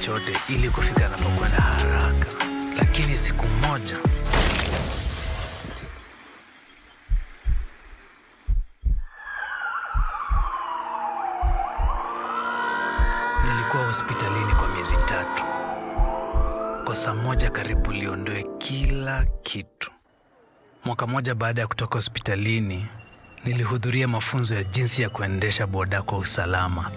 chochote ili kufika anapokwenda haraka. Lakini siku moja nilikuwa hospitalini kwa miezi 3. Kosa moja karibu liondoe kila kitu. Mwaka moja baada ya kutoka hospitalini, nilihudhuria mafunzo ya jinsi ya kuendesha boda kwa usalama.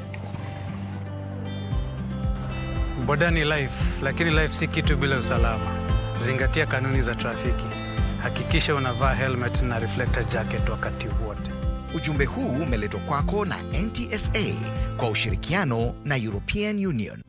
Boda ni life, lakini life si kitu bila usalama. Zingatia kanuni za trafiki. Hakikisha unavaa helmet na reflector jacket wakati wote. Ujumbe huu umeletwa kwako na NTSA kwa ushirikiano na European Union.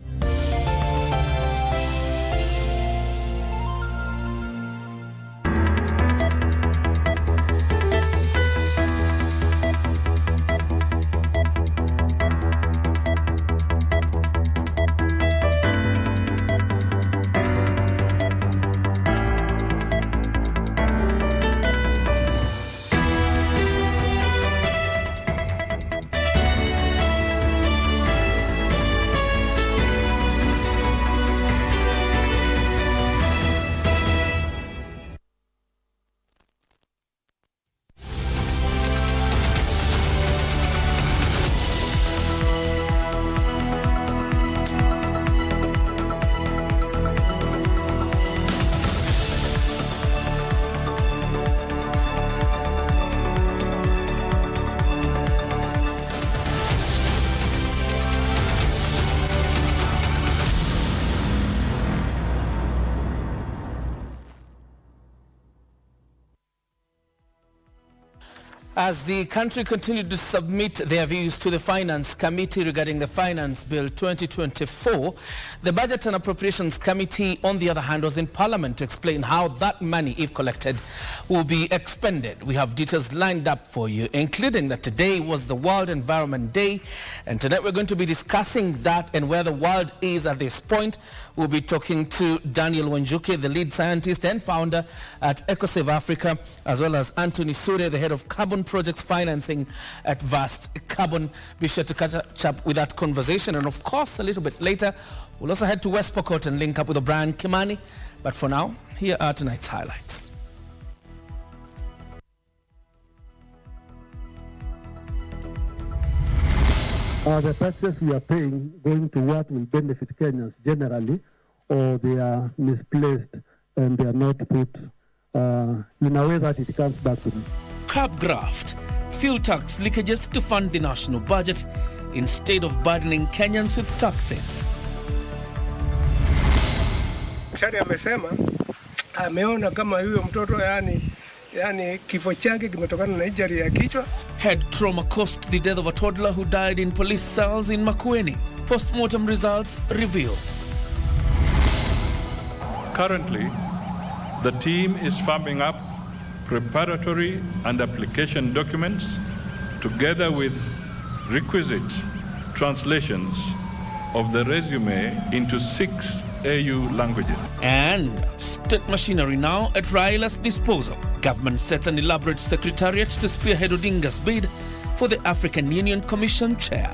As the country continued to submit their views to the Finance Committee regarding the Finance Bill 2024, the Budget and Appropriations Committee, on the other hand, was in Parliament to explain how that money, if collected, will be expended. We have details lined up for you, including that today was the World Environment Day, and tonight we're going to be discussing that and where the world is at this point. We'll be talking to Daniel Wanjuke, the lead scientist and founder at EcoSave Africa, as well as Anthony Sure, the head of carbon projects financing at Vast Carbon. Be sure to catch up with that conversation. And of course, a little bit later, we'll also head to West Pokot and link up with O'Brien Kimani. But for now, here are tonight's highlights. The taxes we are paying going to what will benefit Kenyans generally, or they are misplaced and they are not put in a way that it comes back to them. Curb graft, seal tax leakages to fund the national budget instead of burdening Kenyans with taxes. Daktari amesema ameona kama huyo mtoto yani kifo chake kimetokana na injury ya kichwa. Head trauma caused the death of a toddler who died in police cells in Makueni. Post-mortem results reveal. Currently, the team is firming up preparatory and application documents together with requisite translations of the resume into 6 AU languages. And state machinery now at Raila's disposal. Government sets an elaborate secretariat to spearhead Odinga's bid for the African Union Commission chair.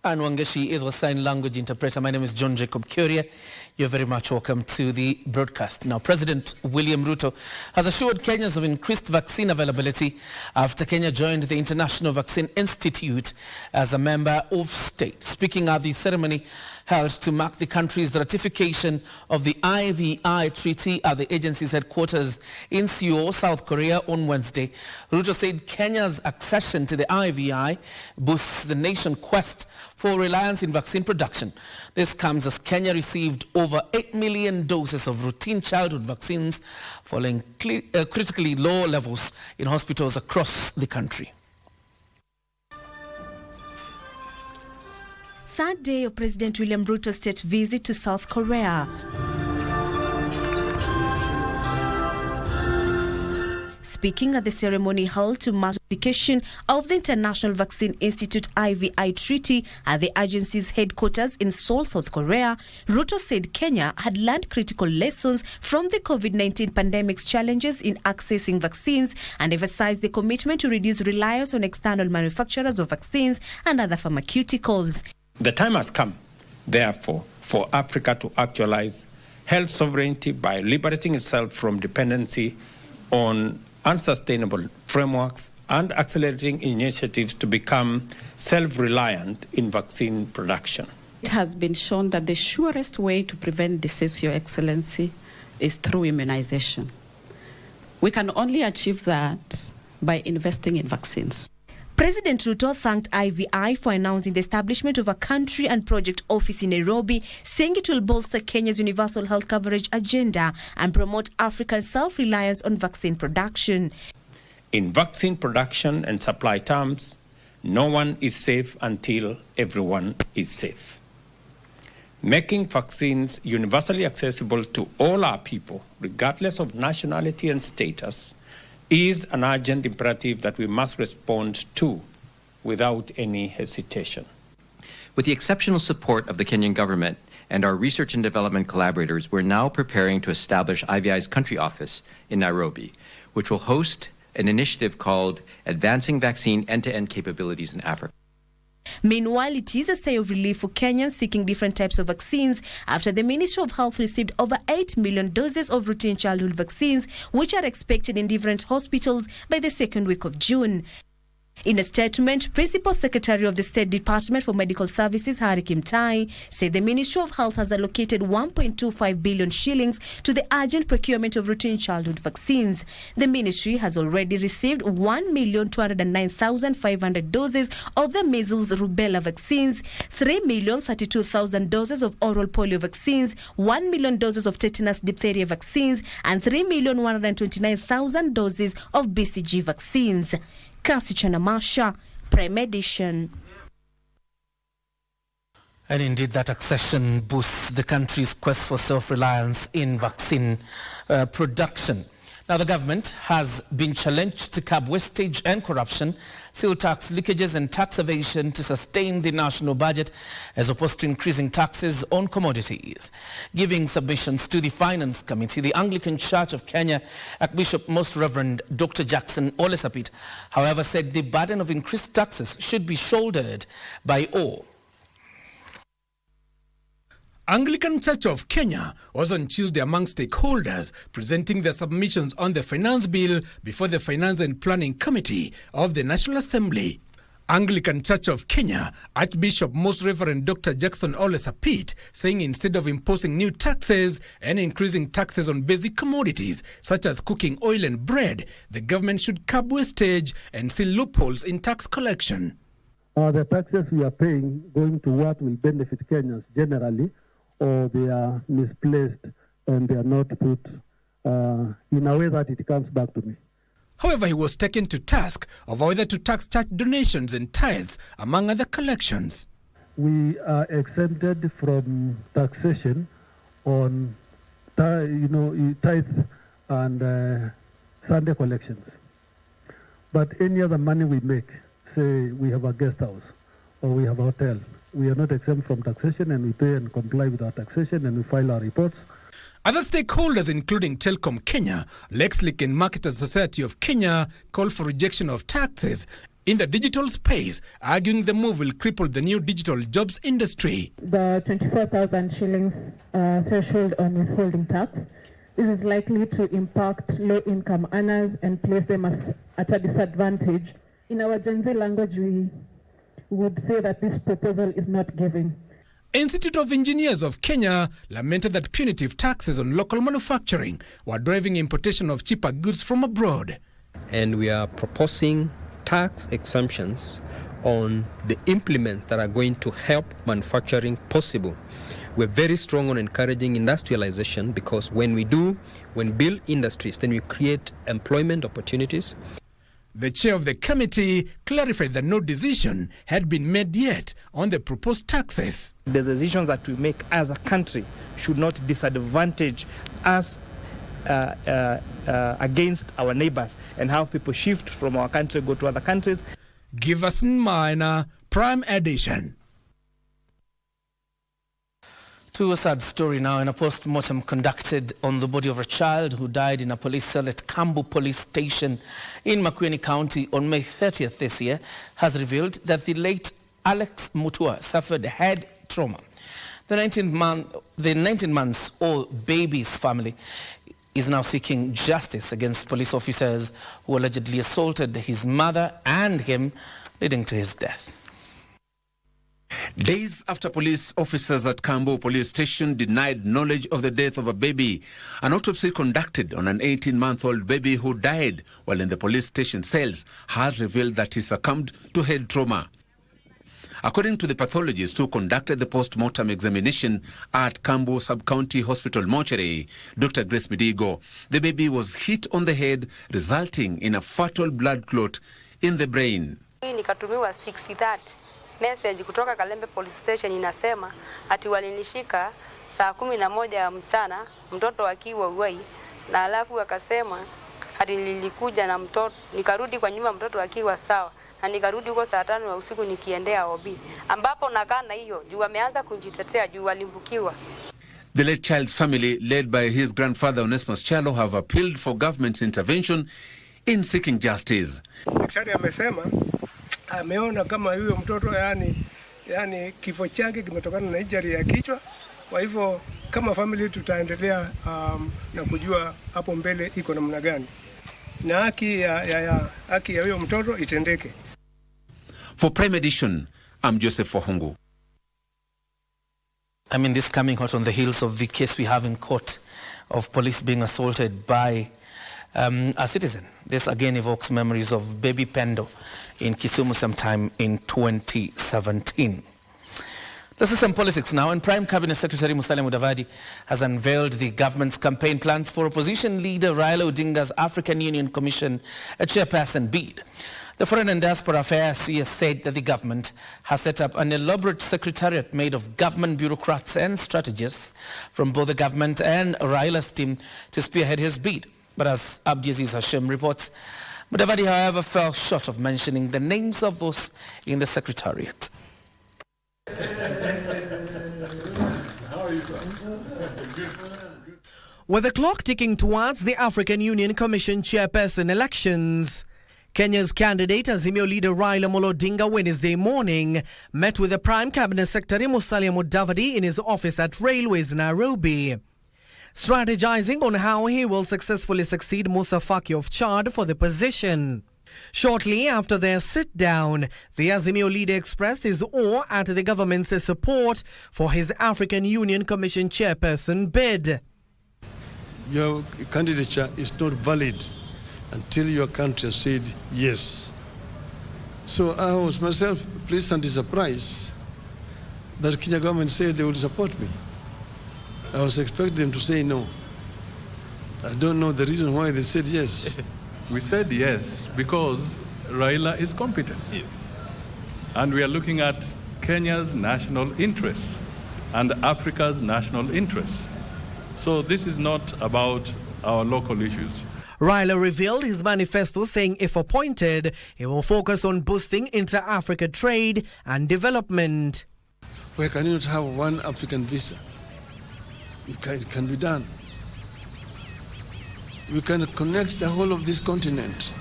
And Wangeshi is a sign language interpreter. My name is John Jacob Kioria. You're very much welcome to the broadcast. Now, President William Ruto has assured Kenyans of increased vaccine availability after Kenya joined the International Vaccine Institute as a member of state. Speaking at the ceremony held to mark the country's ratification of the IVI Treaty at the agency's headquarters in Seoul, South Korea on Wednesday, Ruto said Kenya's accession to the IVI boosts the nation's quest for reliance in vaccine production. This comes as Kenya received over 8 million doses of routine childhood vaccines following critically low levels in hospitals across the country. Third day of President William Ruto's state visit to South Korea. speaking at the ceremony held to mark ratification of the International Vaccine Institute IVI Treaty at the agency's headquarters in Seoul, South Korea, Ruto said Kenya had learned critical lessons from the COVID-19 pandemic's challenges in accessing vaccines and emphasized the commitment to reduce reliance on external manufacturers of vaccines and other pharmaceuticals. The time has come, therefore, for Africa to actualize health sovereignty by liberating itself from dependency on unsustainable frameworks and accelerating initiatives to become self-reliant in vaccine production. It has been shown that the surest way to prevent disease, Your Excellency, is through immunization. We can only achieve that by investing in vaccines. President Ruto thanked IVI for announcing the establishment of a country and project office in Nairobi, saying it will bolster Kenya's universal health coverage agenda and promote Africa's self-reliance on vaccine production. In vaccine production and supply terms, no one is safe until everyone is safe. Making vaccines universally accessible to all our people, regardless of nationality and status, is an urgent imperative that we must respond to without any hesitation. With the exceptional support of the Kenyan government and our research and development collaborators, we're now preparing to establish IVI's country office in Nairobi, which will host an initiative called Advancing Vaccine End-to-End Capabilities in Africa. Meanwhile, it is a sigh of relief for Kenyans seeking different types of vaccines after the Ministry of Health received over 8 million doses of routine childhood vaccines, which are expected in different hospitals by the second week of June. In a statement, Principal Secretary of the State Department for Medical Services, Harry Kimtai, said the Ministry of Health has allocated 1.25 billion shillings to the urgent procurement of routine childhood vaccines. The ministry has already received 1,209,500 doses of the measles rubella vaccines, 3,032,000 doses of oral polio vaccines, 1 million doses of tetanus diphtheria vaccines, and 3,129,000 doses of BCG vaccines. Kasichana Masha, Prime Edition. And indeed, that accession boosts the country's quest for self-reliance in vaccine production. Now, the government has been challenged to curb wastage and corruption, seal tax leakages and tax evasion to sustain the national budget, as opposed to increasing taxes on commodities. Giving submissions to the Finance Committee, the Anglican Church of Kenya, Archbishop Most Reverend Dr. Jackson Ole Sapit, however, said the burden of increased taxes should be shouldered by all. Anglican Church of Kenya was on Tuesday among stakeholders presenting their submissions on the finance bill before the Finance and Planning Committee of the National Assembly. Anglican Church of Kenya, Archbishop Most Reverend Dr. Jackson Ole Sapit, saying instead of imposing new taxes and increasing taxes on basic commodities such as cooking oil and bread, the government should curb wastage and seal loopholes in tax collection. The taxes we are paying going to what will benefit Kenyans generally, or they are misplaced and they are not put in a way that it comes back to me. However, he was taken to task over whether to tax church donations and tithes, among other collections. We are exempted from taxation on tithes and Sunday collections. But any other money we make, say we have a guest house or we have a hotel, we are not exempt from taxation, and we pay and comply with our taxation, and we file our reports. Other stakeholders, including Telcom Kenya, Lexlic and Marketers Society of Kenya, call for rejection of taxes in the digital space, arguing the move will cripple the new digital jobs industry. The 24,000 shillings threshold on withholding tax, this is likely to impact low-income earners and place them at a disadvantage. In our Gen Z language, we would say that this proposal is not giving. Institute of Engineers of Kenya lamented that punitive taxes on local manufacturing were driving importation of cheaper goods from abroad. And we are proposing tax exemptions on the implements that are going to help manufacturing possible. We're very strong on encouraging industrialization, because when we build industries, then we create employment opportunities. The chair of the committee clarified that no decision had been made yet on the proposed taxes. The decisions that we make as a country should not disadvantage us against our neighbors and how people shift from our country, go to other countries. Giverson Minor, Prime Edition. To a sad story now. In a post-mortem conducted on the body of a child who died in a police cell at Kambu Police Station in Makueni County on May 30th this year has revealed that the late Alex Mutua suffered head trauma. The 19-month-old baby's family is now seeking justice against police officers who allegedly assaulted his mother and him, leading to his death. Days after police officers at Kambu Police Station denied knowledge of the death of a baby, an autopsy conducted on an 18-month-old baby who died while in the police station cells has revealed that he succumbed to head trauma. According to the pathologist who conducted the post-mortem examination at Kambu Sub-County Hospital mortuary, Dr. Grace Midigo, the baby was hit on the head, resulting in a fatal blood clot in the brain. Nikatumiwa 6:30 message kutoka Kalembe Police Station inasema ati walinishika saa 11 ya mchana mtoto akiwa uwai, na alafu akasema ati nilikuja na mtoto nikarudi kwa nyuma mtoto akiwa sawa, na nikarudi huko saa 5 ya usiku nikiendea OB, ambapo nakaa na hiyo juu ameanza kujitetea juu walimbukiwa. The late child's family, led by his grandfather Onesmus Chalo, have appealed for government intervention in seeking justice. Daktari amesema ameona kama huyo mtoto yani kifo chake kimetokana na injury ya kichwa. Kwa hivyo kama family tutaendelea na kujua hapo mbele iko namna gani, na haki ya huyo mtoto itendeke. For Prime Edition, I'm Joseph Wahungu. I mean, this coming hot on the heels of the case we have in court of police being assaulted by a citizen. This again evokes memories of baby Pendo in Kisumu sometime in 2017. This is some politics now, and Prime Cabinet Secretary Musalia Mudavadi has unveiled the government's campaign plans for opposition leader Raila Odinga's African Union Commission chairperson bid. The Foreign and Diaspora Affairs CS said that the government has set up an elaborate secretariat made of government bureaucrats and strategists from both the government and Raila's team to spearhead his bid. But as Abdiaziz Hashim reports, Mudavadi, however, fell short of mentioning the names of those in the secretariat. With the clock ticking towards the African Union Commission chairperson elections, Kenya's candidate Azimio leader Raila Odinga Wednesday morning met with the Prime Cabinet Secretary Musalia Mudavadi in his office at Railways Nairobi, strategizing on how he will successfully succeed Musa Faki of Chad for the position. Shortly after their sit-down, the Azimio leader expressed his awe at the government's support for his African Union Commission chairperson bid. Your candidature is not valid until your country has said yes. So I was myself pleasantly surprised that the Kenya government said they would support me. I was expecting them to say no. I don't know the reason why they said yes. We said yes because Raila is competent. Yes. And we are looking at Kenya's national interests and Africa's national interests. So this is not about our local issues. Raila revealed his manifesto saying if appointed, he will focus on boosting intra-Africa trade and development. Why can you not have one African visa? It can be done. We can connect the whole of this continent.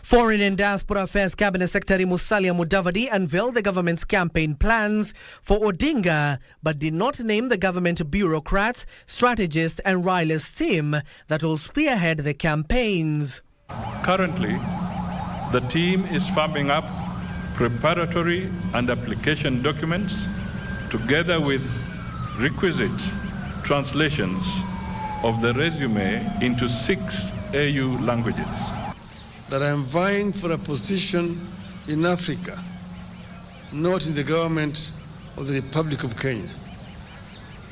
Foreign and Diaspora Affairs Cabinet Secretary Musalia Mudavadi unveiled the government's campaign plans for Odinga, but did not name the government bureaucrats, strategists and Raila's team that will spearhead the campaigns. Currently, the team is firming up preparatory and application documents together with requisite translations of the resume into 6 AU languages. That I am vying for a position in Africa, not in the government of the Republic of Kenya.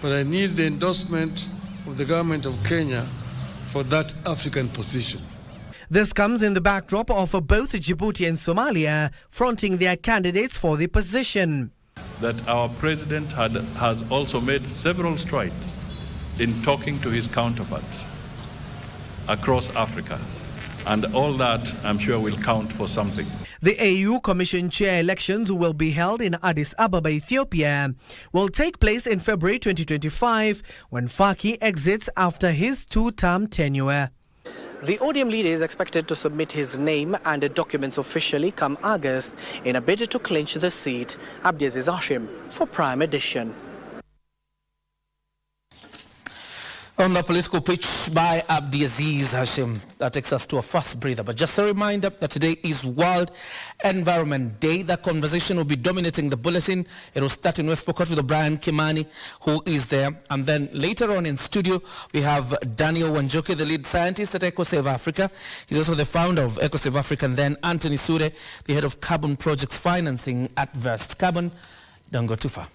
But I need the endorsement of the government of Kenya for that African position. This comes in the backdrop of both Djibouti and Somalia fronting their candidates for the position. That our president has also made several strides in talking to his counterparts across Africa. And all that, I'm sure, will count for something. The AU Commission Chair elections will be held in Addis Ababa, Ethiopia, will take place in February 2025 when Faki exits after his two-term tenure. The ODM leader is expected to submit his name and the documents officially come August in a bid to clinch the seat. Abdiaziz Hashim for Prime Edition. On the political pitch by Abdiaziz Hashim. That takes us to a fast breather. But just a reminder that today is World Environment Day. That conversation will be dominating the bulletin. It will start in West Pokot with Brian Kimani, who is there. And then later on in studio, we have Daniel Wanjoke, the lead scientist at EcoSave Africa. He's also the founder of EcoSave Africa. And then Anthony Sure, the head of carbon projects financing at Vest Carbon. Don't go too far.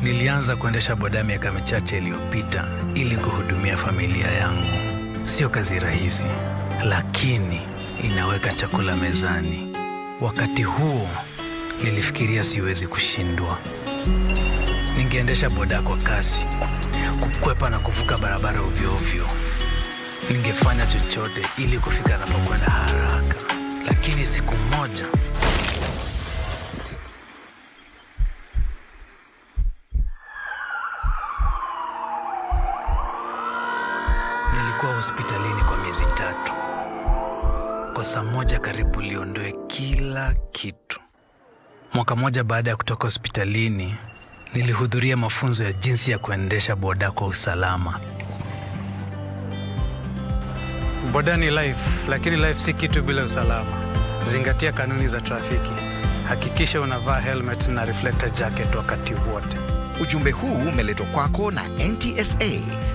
Nilianza kuendesha boda miaka michache iliyopita ili kuhudumia familia yangu. Sio kazi rahisi, lakini inaweka chakula mezani. Wakati huo nilifikiria siwezi kushindwa. Ningeendesha boda kwa kasi, kukwepa na kuvuka barabara ovyo ovyo. Ningefanya chochote ili kufika napokwenda haraka. Lakini siku moja nilikuwa hospitalini kwa miezi 3. Kosa moja karibu liondoe kila kitu. Mwaka moja baada ya kutoka hospitalini, nilihudhuria mafunzo ya jinsi ya kuendesha boda kwa usalama. Boda ni life, lakini life si kitu bila usalama. Zingatia kanuni za trafiki. Hakikisha unavaa helmet na reflector jacket wakati wote. Ujumbe huu umeletwa kwako na NTSA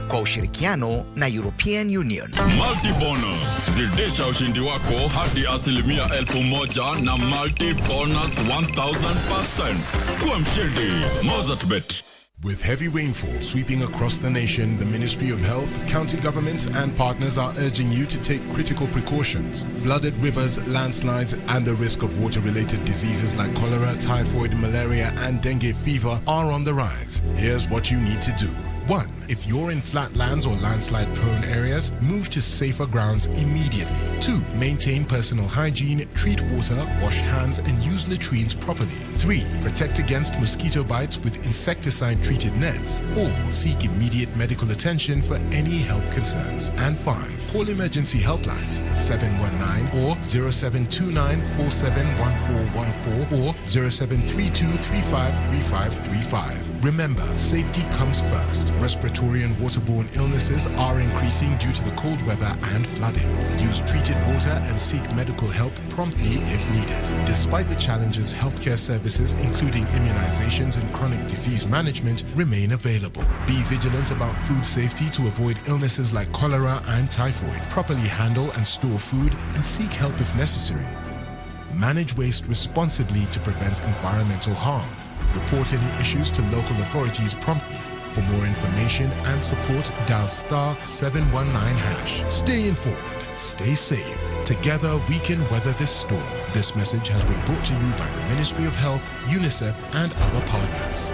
kwa ushirikiano na European Union. Multi bonus. Zidisha ushindi wako hadi 1,000 na multi bonus 1,000%. Kuwa mshindi. Mozartbet. With heavy rainfall sweeping across the nation, the Ministry of Health, county governments and partners are urging you to take critical precautions. Flooded rivers, landslides, and the risk of water-related diseases like cholera, typhoid, malaria, and dengue fever are on the rise. Here's what you need to do. 1. If you're in flatlands or landslide-prone areas, move to safer grounds immediately. 2. Maintain personal hygiene, treat water, wash hands, and use latrines properly. 3. Protect against mosquito bites with insecticide-treated nets. 4. Seek immediate medical attention for any health concerns. And 5. Call emergency helplines 719 or 0729471414 or 0732353535. Remember, safety comes first. Respiratory and waterborne illnesses are increasing due to the cold weather and flooding. Use treated water and seek medical help promptly if needed. Despite the challenges, healthcare services, including immunizations and chronic disease management, remain available. Be vigilant about food safety to avoid illnesses like cholera and typhoid. Properly handle and store food and seek help if necessary. Manage waste responsibly to prevent environmental harm. Report any issues to local authorities promptly. For more information and support, dial *719#. Stay informed, stay safe. Together we can weather this storm. This message has been brought to you by the Ministry of Health, UNICEF, and other partners.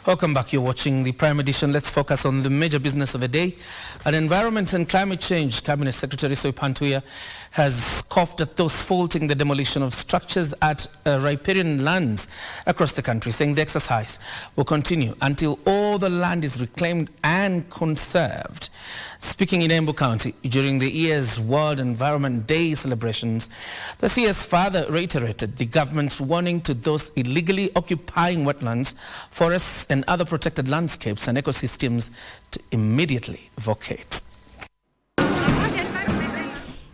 Welcome back. You're watching the Prime Edition. Let's focus on the major business of the day. An Environment and Climate Change Cabinet Secretary Soipan Tuya has scoffed at those faulting the demolition of structures at riparian lands across the country, saying the exercise will continue until all the land is reclaimed and conserved. Speaking in Embu County during the year's World Environment Day celebrations, the CS further reiterated the government's warning to those illegally occupying wetlands, forests and other protected landscapes and ecosystems to immediately vacate.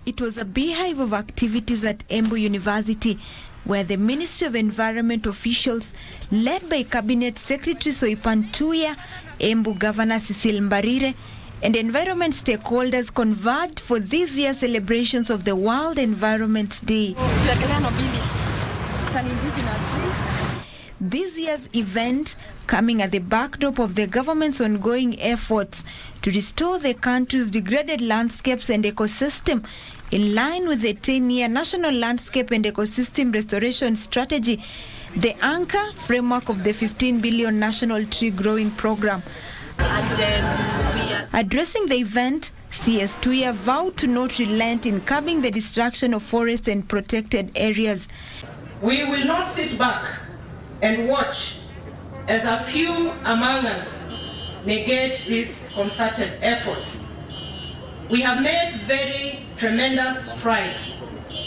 It was a beehive of activities at Embu University, where the Ministry of Environment officials, led by Cabinet Secretary Soipan Tuya, Embu Governor Cecile Mbarire, and environment stakeholders converged for this year's celebrations of the World Environment Day. This year's event coming at the backdrop of the government's ongoing efforts to restore the country's degraded landscapes and ecosystem in line with the 10-year National Landscape and Ecosystem Restoration Strategy, the anchor framework of the 15 billion National Tree Growing Program. Addressing the event, CS Tuya vowed to not relent in curbing the destruction of forests and protected areas. We will not sit back and watch as a few among us negate these concerted efforts. We have made very tremendous strides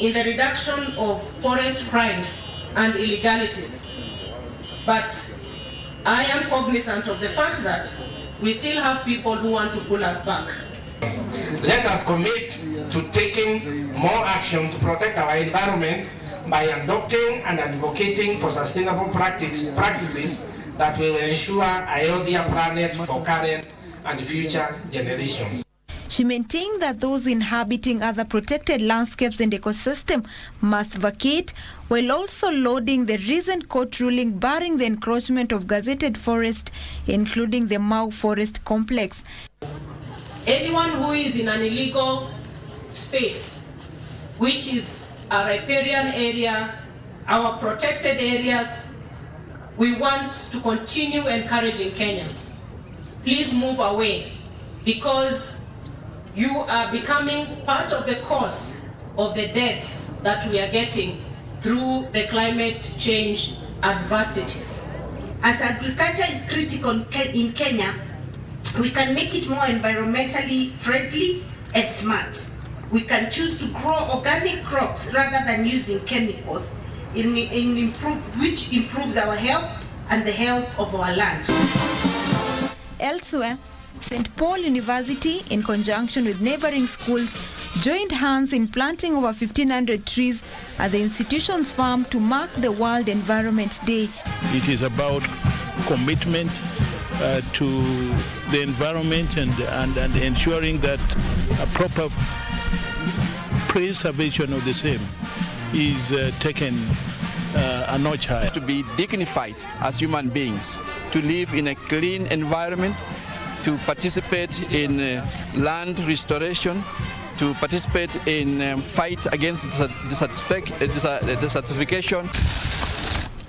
in the reduction of forest crimes and illegalities. But I am cognizant of the fact that we still have people who want to pull us back. Let us commit to taking more action to protect our environment by adopting and advocating for sustainable practices that will ensure a healthier planet for current and future generations. She maintained that those inhabiting other protected landscapes and ecosystem must vacate, while also lauding the recent court ruling barring the encroachment of gazetted forest, including the Mau Forest Complex. Anyone who is in an illegal space, which is a riparian area, our protected areas, we want to continue encouraging Kenyans. Please move away, because you are becoming part of the cause of the deaths that we are getting through the climate change adversities. As agriculture is critical in Kenya, we can make it more environmentally friendly and smart. We can choose to grow organic crops rather than using chemicals, which improves our health and the health of our land. Elsewhere, St. Paul University, in conjunction with neighboring schools, joined hands in planting over 1,500 trees at the institution's farm to mark the World Environment Day. It is about commitment to the environment and ensuring that a proper preservation of the same is taken a notch higher. To be dignified as human beings, to live in a clean environment, to participate in land restoration, to participate in fight against desertification.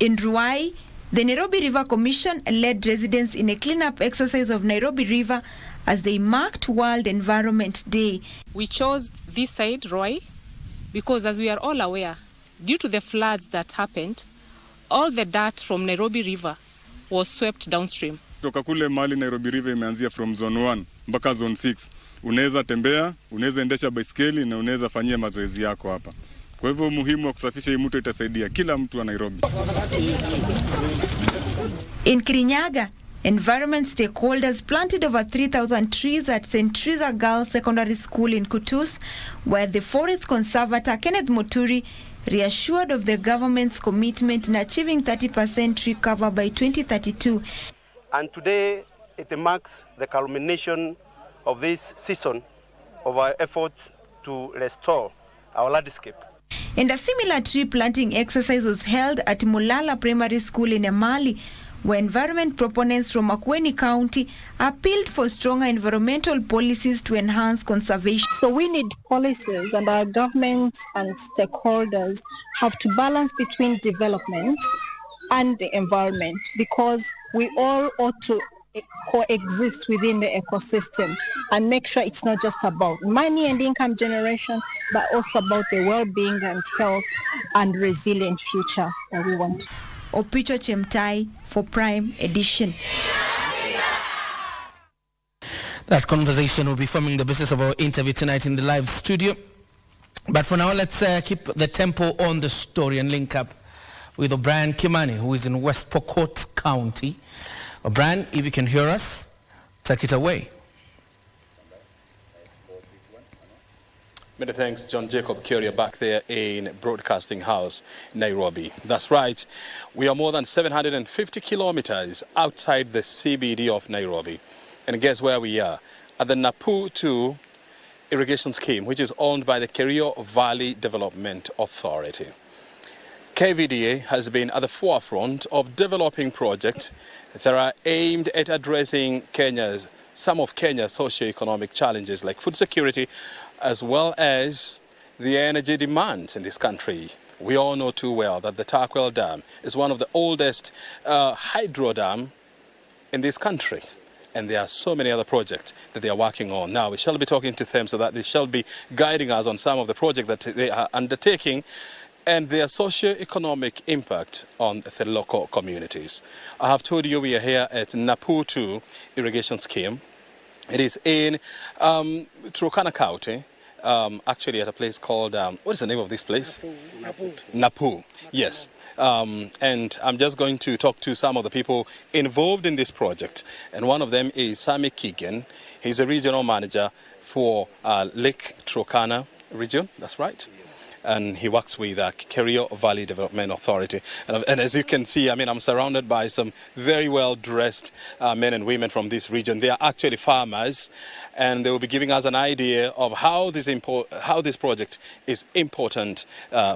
In Ruai, the Nairobi River Commission led residents in a cleanup exercise of Nairobi River as they marked World Environment Day. We chose this side, Ruai, because as we are all aware, due to the floods that happened, all the dirt from Nairobi River was swept downstream. Toka kule mali Nairobi River imeanzia from zone 1 mpaka zone 6. Unaweza tembea, unaweza endesha baiskeli na unaweza fanyia mazoezi yako hapa. Kwa hivyo muhimu wa kusafisha hii mto itasaidia kila mtu wa Nairobi. In Kirinyaga, environment stakeholders planted over 3,000 trees at St. Teresa Girls Secondary School in Kutus, where the forest conservator Kenneth Muturi reassured of the government's commitment in achieving 30% tree cover by 2032. And today it marks the culmination of this season of our efforts to restore our landscape. And a similar tree planting exercise was held at Mulala Primary School in Emali, where environment proponents from Makueni County appealed for stronger environmental policies to enhance conservation. So we need policies, and our governments and stakeholders have to balance between development and the environment, because we all ought to coexist within the ecosystem and make sure it's not just about money and income generation, but also about the well-being and health and resilient future that we want. Opicho Chemtai for Prime Edition. That conversation will be forming the basis of our interview tonight in the live studio. But for now, let's keep the tempo on the story and link up with O'Brien Kimani, who is in West Pokot County. O'Brien, if you can hear us, take it away. Many thanks, John Jacob Kioria, back there in Broadcasting House, Nairobi. That's right. We are more than 750 kilometers outside the CBD of Nairobi. And guess where we are? At the Napu 2 Irrigation Scheme, which is owned by the Kerio Valley Development Authority. KVDA has been at the forefront of developing projects that are aimed at addressing some of Kenya's socio-economic challenges like food security, as well as the energy demands in this country. We all know too well that the Tarkwell Dam is one of the oldest hydro dam in this country. And there are so many other projects that they are working on. Now, we shall be talking to them so that they shall be guiding us on some of the projects that they are undertaking and their socio-economic impact on the local communities. I have told you we are here at Napu 2 Irrigation Scheme. It is in Turkana County, actually at a place called, what is the name of this place? Napu, yes. And I'm just going to talk to some of the people involved in this project. And one of them is Sami Keegan. He's a regional manager for Lake Turkana region, that's right. And he works with Kerio Valley Development Authority. And as you can see, I mean, I'm surrounded by some very well-dressed men and women from this region. They are actually farmers, and they will be giving us an idea of how this project is important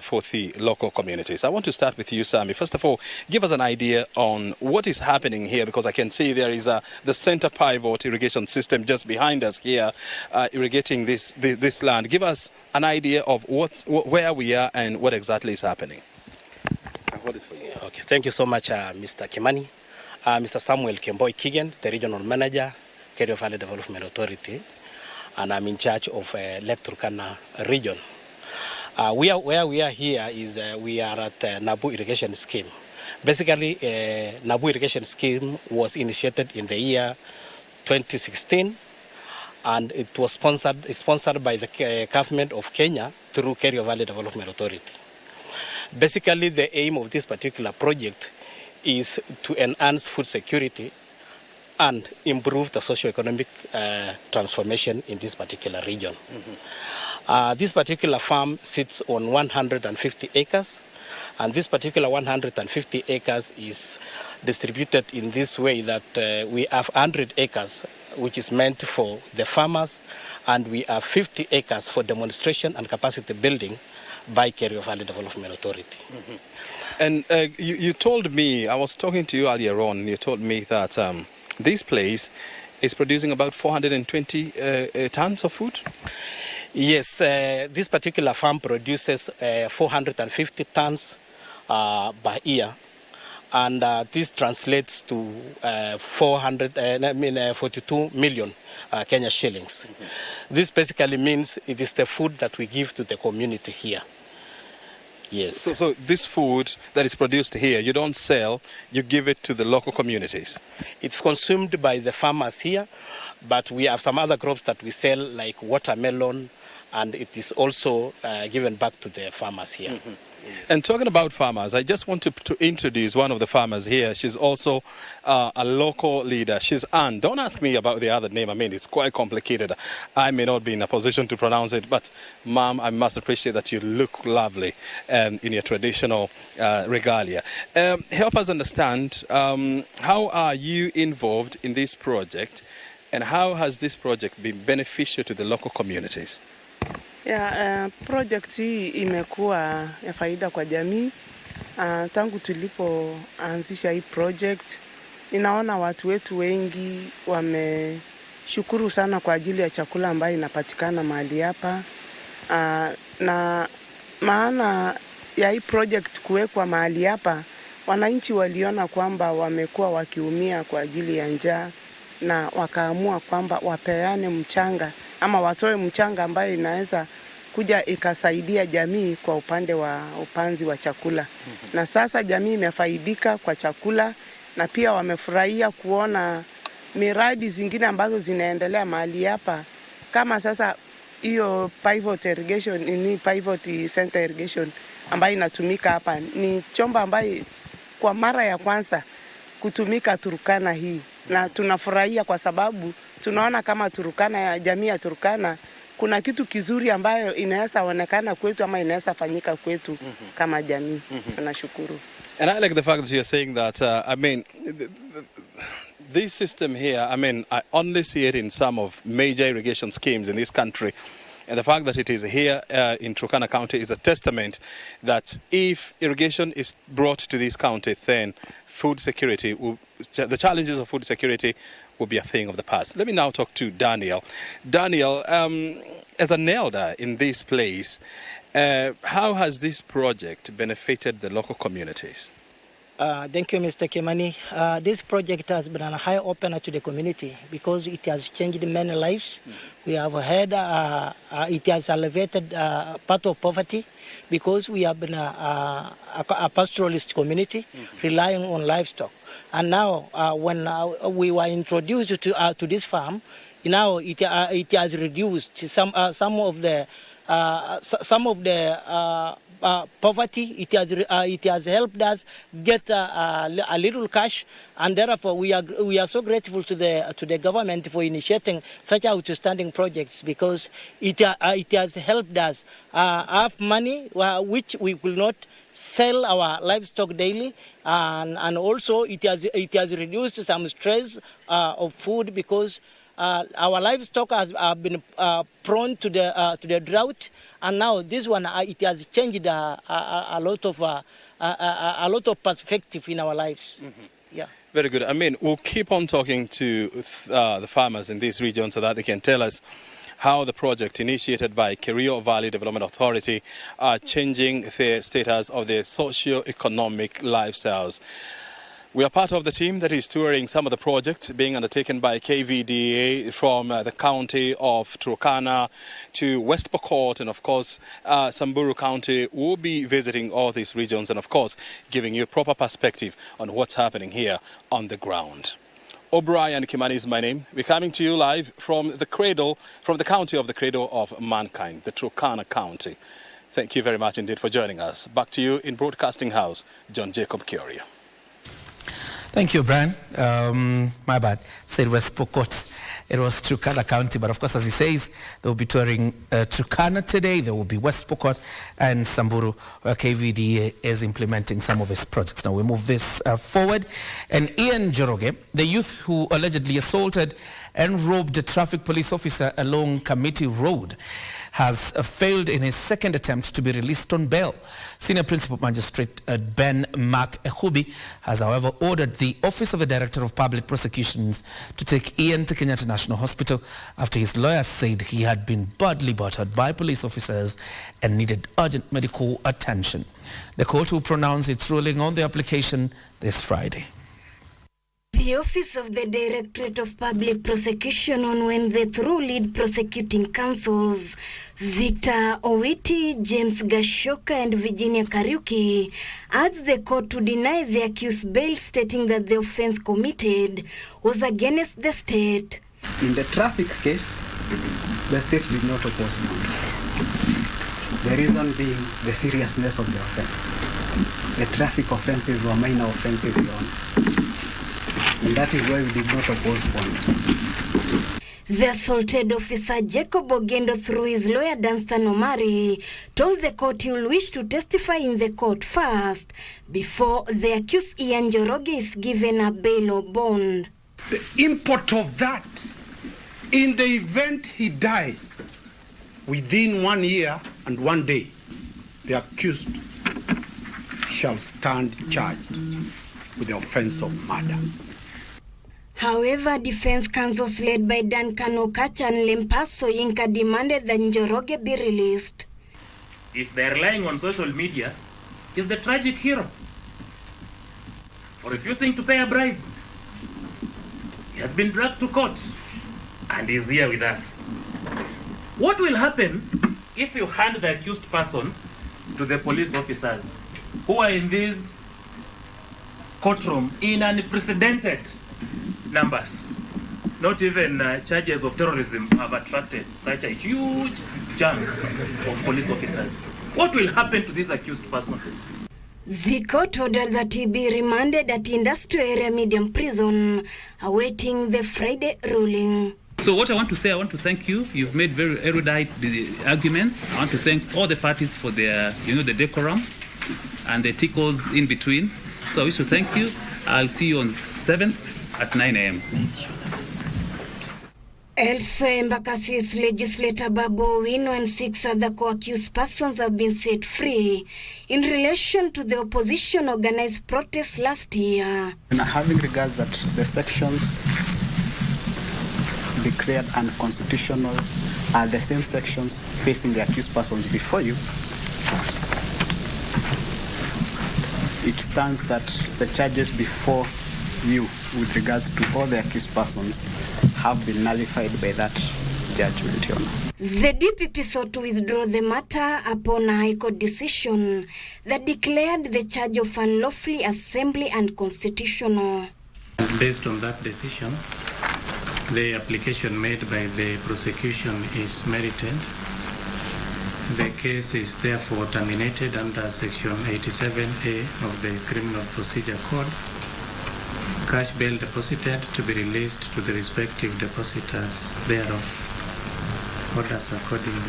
for the local communities. I want to start with you, Sami. First of all, give us an idea on what is happening here, because I can see there is the center pivot irrigation system just behind us here, irrigating this land. Give us an idea of where we are and what exactly is happening. I'll hold it for you. Okay, thank you so much, Mr. Kimani. Mr. Samuel Kemboi Keegan, the regional manager, Kerio Valley Development Authority, and I'm in charge of Lake Turkana region. Where we are here is we are at Nabu Irrigation Scheme. Basically, Nabu Irrigation Scheme was initiated in the year 2016, and it was sponsored by the government of Kenya through Kerio Valley Development Authority. Basically, the aim of this particular project is to enhance food security and improve the socio-economic transformation in this particular region. Mm-hmm. This particular farm sits on 150 acres, and this particular 150 acres is distributed in this way that we have 100 acres which is meant for the farmers, and we have 50 acres for demonstration and capacity building by Kerio Valley Development Authority. Mm-hmm. And you told me, I was talking to you earlier on, you told me that this place is producing about 420 tons of food? Yes, this particular farm produces 450 tons by year. And this translates to 42 million Kenya shillings. Mm-hmm. This basically means it is the food that we give to the community here. Yes. So this food that is produced here, you don't sell, you give it to the local communities? It's consumed by the farmers here, but we have some other crops that we sell, like watermelon, and it is also given back to the farmers here. Mm-hmm. Yes. And talking about farmers, I just want to introduce one of the farmers here. She's also a local leader. She's Anne. Don't ask me about the other name. I mean, it's quite complicated. I may not be in a position to pronounce it, but Mom, I must appreciate that you look lovely in your traditional regalia. Help us understand, how are you involved in this project, and how has this project been beneficial to the local communities? Project hii imekuwa ya faida kwa jamii. Tangu tulipoanzisha hii project, ninaona watu wetu wengi wameshukuru sana kwa ajili ya chakula ambayo inapatikana mahali hapa. Na maana ya hii project kuwekwa mahali hapa wananchi waliona kwamba wamekuwa wakiumia kwa ajili ya njaa, na wakaamua kwamba wapeane mchanga ama watoe mchanga ambayo inaweza kuja ikasaidia jamii kwa upande wa upanzi wa chakula. Na sasa jamii imefaidika kwa chakula, na pia wamefurahia kuona miradi zingine ambazo zinaendelea mahali hapa, kama sasa hiyo pivot irrigation, ni pivot center irrigation ambayo inatumika hapa. Ni chombo ambayo kwa mara ya kwanza kutumika Turkana hii, na tunafurahia kwa sababu tunaona kama Turkana, ya jamii ya Turkana, kuna kitu kizuri ambayo inaweza onekana kwetu ama inaweza fanyika kwetu kama jamii. Tunashukuru. And I like the fact that you're saying that, I mean, this system here, I mean, I only see it in some of major irrigation schemes in this country. And the fact that it is here in Turkana County is a testament that if irrigation is brought to this county, then food security, the challenges of food security will be a thing of the past. Let me now talk to Daniel. Daniel, as an elder in this place, how has this project benefited the local communities? Thank you, Mr. Kimani. This project has been an eye-opener to the community because it has changed many lives. We have heard it has elevated part of poverty because we have been a pastoralist community relying on livestock. And now, when we were introduced to this farm, now it has reduced some of the poverty. It has helped us get a little cash, and therefore we are so grateful to the government for initiating such outstanding projects, because it has helped us have money which we will not sell our livestock daily, and also it has reduced some stress of food, because our livestock have been prone to the drought, and now this one it has changed a lot of perspective in our lives. Yeah. Very good. I mean, we'll keep on talking to the farmers in this region so that they can tell us how the project initiated by Kioria Valley Development Authority are changing the status of their socio-economic lifestyles. We are part of the team that is touring some of the projects being undertaken by KVDA from the county of Turkana to West Pokot, and of course Samburu County. Will be visiting all these regions and of course giving you a proper perspective on what's happening here on the ground. O'Brien Kimani is my name. We're coming to you live from the county of the cradle of mankind, the Turkana County. Thank you very much indeed for joining us. Back to you in Broadcasting House, John Jacob Kioria. Thank you, Brian. My bad. Said West Pokot. It was Turkana County, but of course, as he says, they will be touring Turkana today. There will be West Pokot and Samburu, where KVDA is implementing some of its projects. Now we move this forward. And Ian Njoroge, the youth who allegedly assaulted and robbed a traffic police officer along Committee Road, has failed in his second attempt to be released on bail. Senior Principal Magistrate Ben Mark Ehubi has, however, ordered the Office of the Director of Public Prosecutions to take Ian to Kenyatta National Hospital after his lawyers said he had been badly battered by police officers and needed urgent medical attention. The court will pronounce its ruling on the application this Friday. The Office of the Directorate of Public Prosecution on Wednesday, through lead prosecuting counsels Victor Owiti, James Gashoka and Virginia Kariuki, asked the court to deny the accused bail, stating that the offense committed was against the state. In the traffic case, the state did not oppose bond. The reason being the seriousness of the offense. The traffic offenses were minor offenses, Your Honor. And that is why we did not oppose bond. The assaulted officer Jacob Ogendo, through his lawyer Danstan Omari, told the court he will wish to testify in the court first before the accused Ian Njoroge is given a bail or bond. The import of that, in the event he dies within 1 year and 1 day, the accused shall stand charged with the offense of murder. However, defense counsels led by Duncan Okacha and Lempaso Yinka demanded that Njoroge be released. If they're relying on social media, he's the tragic hero. for refusing to pay a bribe. He has been dragged to court and is here with us. What will happen if you hand the accused person to the police officers who are in this courtroom in unprecedented numbers? Not even charges of terrorism have attracted such a huge chunk of police officers. What will happen to this accused person? The court ordered that he be remanded at Industrial Area Medium Prison, awaiting the Friday ruling. So what I want to say, I want to thank you. You've made very erudite arguments. I want to thank all the parties for their, the decorum and the tickles in between. So I wish to thank you. I'll see you on 7th at 9 a.m. Elsewhere, Embakasi's legislator Babu Owino and 6 other co-accused persons have been set free in relation to the opposition organized protest last year. And having regards that the sections declared unconstitutional are the same sections facing the accused persons before you, it stands that the charges before you with regards to all the accused persons have been nullified by that judgment, Your Honor. The DPP sought to withdraw the matter upon a High Court decision that declared the charge of unlawfully assembly unconstitutional. And based on that decision, the application made by the prosecution is merited. The case is therefore terminated under Section 87A of the Criminal Procedure Code. Cash bail deposited to be released to the respective depositors thereof. Orders accordingly.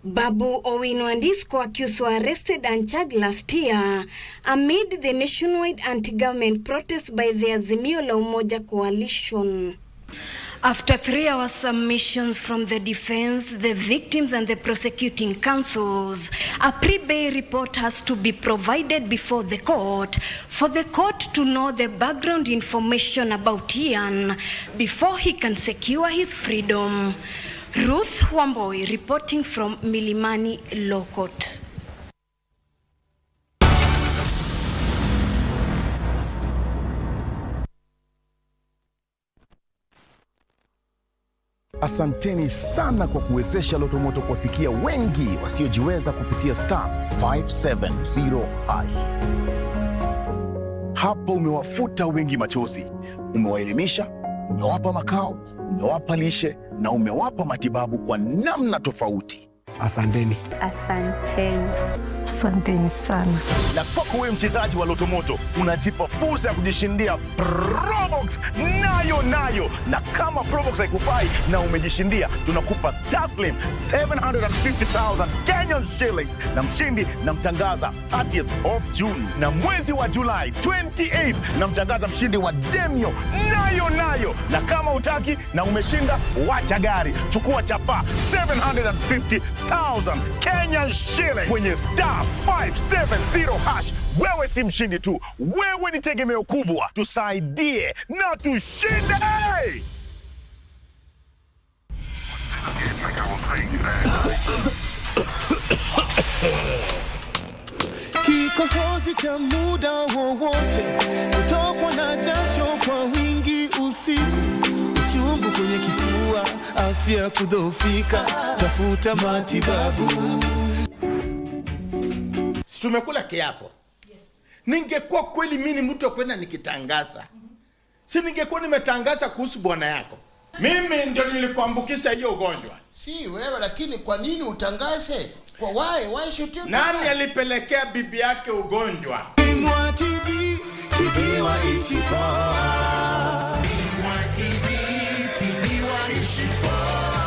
Babu Owino and his co-accused were arrested and charged last year amid the nationwide anti-government protests by the Azimio la Umoja coalition. After 3-hour submissions from the defense, the victims and the prosecuting counsels, a pre-bail report has to be provided before the court for the court to know the background information about Ian before he can secure his freedom. Ruth Wamboi reporting from Milimani Law Court. Asanteni sana kwa kuwezesha Lotomoto kuwafikia wengi wasiojiweza kupitia star 570#. Hapo umewafuta wengi machozi, umewaelimisha, umewapa makao, umewapa lishe na umewapa matibabu kwa namna tofauti. Asanteni. Asanteni. Asanteni sana. Na kwako wewe mchezaji wa Lotomoto, unajipa fursa ya kujishindia Probox nayo. Na kama Probox haikufai na umejishindia, tunakupa taslim 750,000 Kenyan shillings na mshindi namtangaza 30th of June. Na mwezi wa July 28th namtangaza mshindi wa Demio nayo. Na kama utaki na umeshinda, wacha gari, chukua chapa 750,000 Kenyan shillings kwenye star 570#. Wewe si mshindi tu, wewe ni tegemeo kubwa. Tusaidie na tushinde. Kikohozi cha muda wowote, kutokwa na jasho kwa wingi usiku, uchungu kwenye kifua, afya kudhoofika, tafuta matibabu. Si tumekula kiapo? Yes. Ningekuwa kweli mimi ni mtu wa kwenda nikitangaza. Si ningekuwa nimetangaza kuhusu bwana yako. Mimi ndio nilikuambukisha hiyo ugonjwa. Si wewe, lakini kwa nini utangaze? Kwa why should you? Nani alipelekea bibi yake ugonjwa? Bingwa TB waishi poa. TB waishi poa.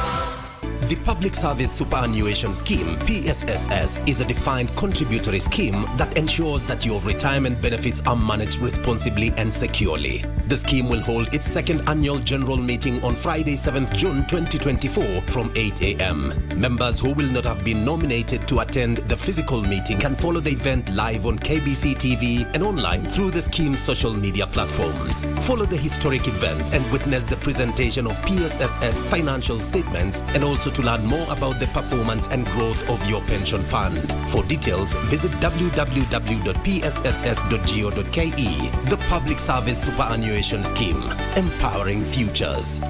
The Public Service Superannuation Scheme, PSSS, is a defined contributory scheme that ensures that your retirement benefits are managed responsibly and securely. The scheme will hold its second annual general meeting on Friday, 7th June 2024 from 8 a.m. Members who will not have been nominated to attend the physical meeting can follow the event live on KBC TV and online through the scheme's social media platforms. Follow the historic event and witness the presentation of PSSS financial statements, and also to to learn more about the performance and growth of your pension fund. For details, visit www.psss.go.ke. The Public Service Superannuation Scheme, empowering futures.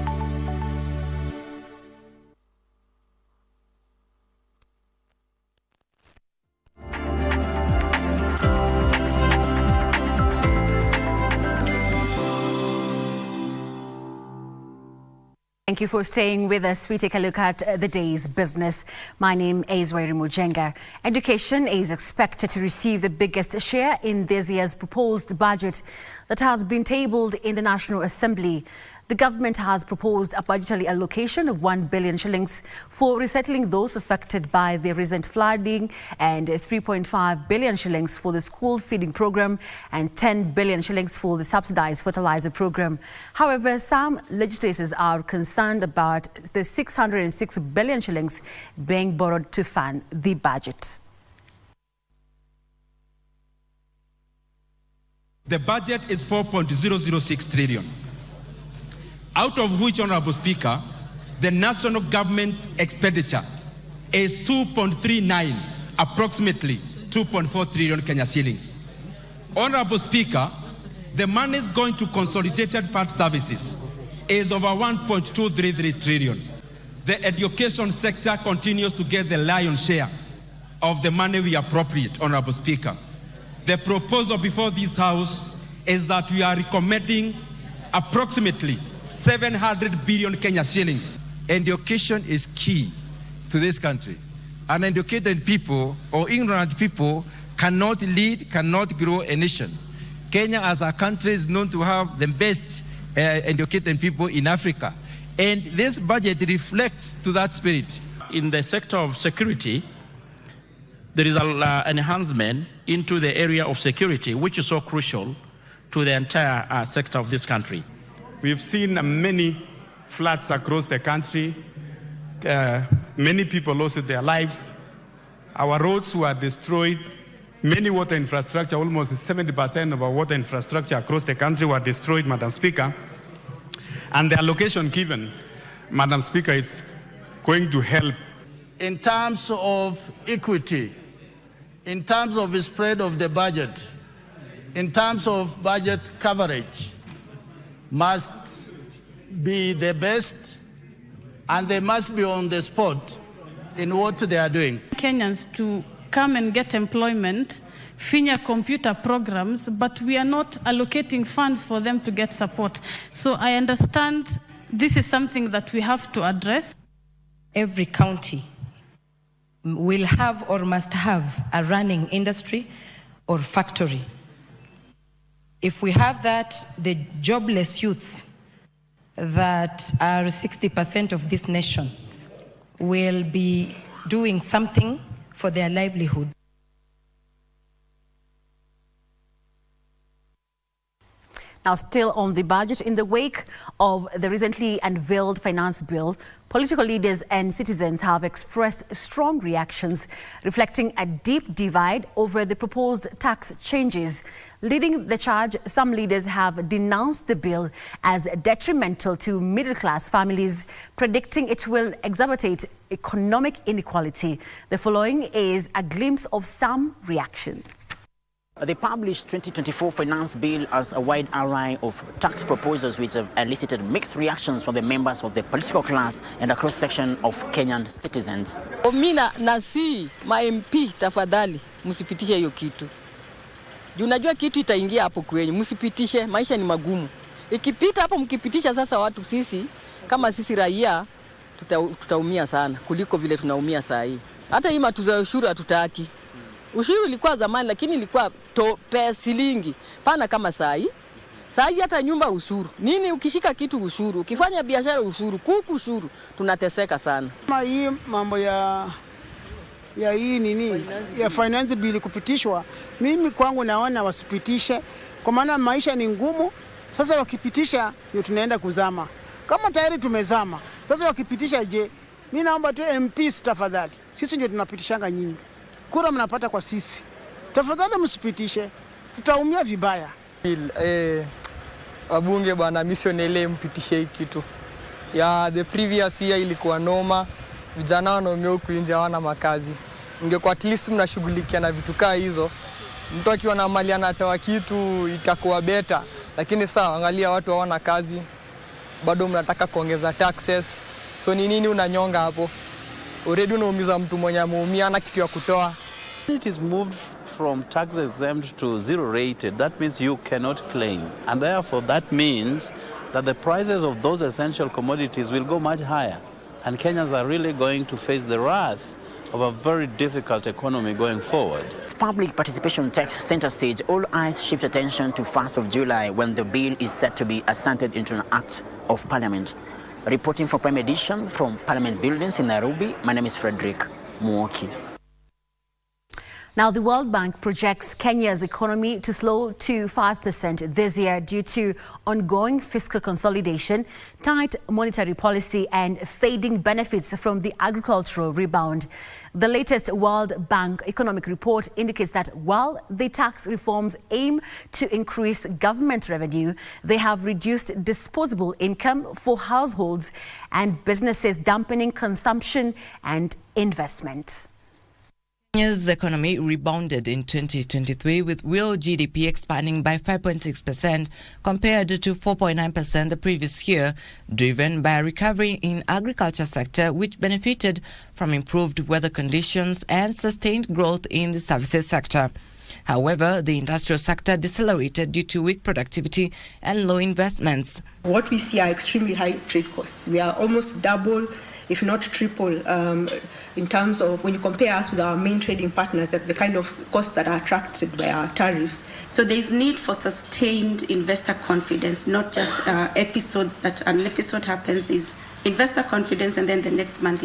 Thank you for staying with us. We take a look at the day's business. My name is Wairi Mujenga. Education is expected to receive the biggest share in this year's proposed budget that has been tabled in the National Assembly. The government has proposed a budgetary allocation of 1 billion shillings for resettling those affected by the recent flooding and 3.5 billion shillings for the school feeding program and 10 billion shillings for the subsidized fertilizer program. However, some legislators are concerned about the 606 billion shillings being borrowed to fund the budget. The budget is 4.006 trillion. Out of which, Honorable Speaker, the national government expenditure is 2.39, approximately 2.4 trillion Kenya shillings. Honorable Speaker, the money is going to consolidated fund services is over 1.233 trillion. The education sector continues to get the lion's share of the money we appropriate, Honorable Speaker. The proposal before this House is that we are recommending approximately 700 billion Kenya shillings. Education is key to this country. Uneducated people or ignorant people cannot lead, cannot grow a nation. Kenya as a country is known to have the best educated people in Africa. And this budget reflects to that spirit. In the sector of security, there is an enhancement into the area of security, which is so crucial to the entire sector of this country. We've seen many floods across the country. Many people lost their lives. Our roads were destroyed. Many water infrastructure, almost 70% of our water infrastructure across the country were destroyed, Madam Speaker. And the allocation given, Madam Speaker, is going to help. In terms of equity, in terms of the spread of the budget, in terms of budget coverage, must be the best, and they must be on the spot in what they are doing. Kenyans to come and get employment, finya computer programs, but we are not allocating funds for them to get support. So I understand this is something that we have to address. Every county will have or must have a running industry or factory. If we have that, the jobless youths that are 60% of this nation will be doing something for their livelihood. Now, still on the budget, in the wake of the recently unveiled finance bill, political leaders and citizens have expressed strong reactions, reflecting a deep divide over the proposed tax changes. Leading the charge, some leaders have denounced the bill as detrimental to middle-class families, predicting it will exacerbate economic inequality. The following is a glimpse of some reaction. The published 2024 finance bill has a wide array of tax proposals which have elicited mixed reactions from the members of the political class and a cross-section of Kenyan citizens. Mina nasi ma MP tafadhali msipitishe hiyo kitu. Unajua kitu itaingia hapo kwenye, msipitishe, maisha ni magumu. Ikipita hapo mkipitisha sasa watu sisi kama sisi raia tutaumia sana kuliko vile tunaumia saa hii. Hata hii matuza ushuru hatutaki. Ushuru ilikuwa zamani lakini ilikuwa shilingi pana kama saa hii. Saa hii hata nyumba ushuru. Nini ukishika kitu ushuru, ukifanya biashara ushuru, kuku ushuru, tunateseka sana. Kama hii mambo ya hii nini ya finance bill kupitishwa, mimi kwangu naona wasipitishe kwa maana maisha ni ngumu. Sasa wakipitisha ndio tunaenda kuzama. Kama tayari tumezama, sasa wakipitisha je? Mimi naomba tu MPs tafadhali. Sisi ndio tunapitishanga nyingi. Kura mnapata kwa sisi. Tafadhali msipitishe. Tutaumia vibaya. Wabunge bwana, mimi sionele mpitishe hiki kitu. Ya the previous year ilikuwa noma. vijana wanaumia huku nje hawana makazi. Ingekuwa at least mnashughulikia na vitu kaa hizo. Mtu akiwa na mali anatoa kitu itakuwa better. Lakini sawa, angalia watu hawana kazi. Bado mnataka kuongeza taxes. So ni nini unanyonga hapo? Already unaumiza mtu mwenye ameumia na kitu ya kutoa. It is moved from tax exempt to zero rated. That means you cannot claim. And therefore that means that the prices of those essential commodities will go much higher. And Kenyans are really going to face the wrath of a very difficult economy going forward. Public participation takes center stage. All eyes shift attention to 1st of July when the bill is set to be assented into an Act of Parliament. Reporting for Prime Edition from Parliament Buildings in Nairobi, my name is Frederick Muoki. Now, the World Bank projects Kenya's economy to slow to 5% this year due to ongoing fiscal consolidation, tight monetary policy, and fading benefits from the agricultural rebound. The latest World Bank economic report indicates that while the tax reforms aim to increase government revenue, they have reduced disposable income for households and businesses, dampening consumption and investment. Kenya's economy rebounded in 2023 with real GDP expanding by 5.6% compared to 4.9% the previous year, driven by a recovery in agriculture sector which benefited from improved weather conditions and sustained growth in the services sector. However, the industrial sector decelerated due to weak productivity and low investments. What we see are extremely high trade costs. We are almost double, if not triple, in terms of when you compare us with our main trading partners, that the kind of costs that are attracted by our tariffs. So there is need for sustained investor confidence, not just episodes that an episode happens, there's investor confidence and then the next month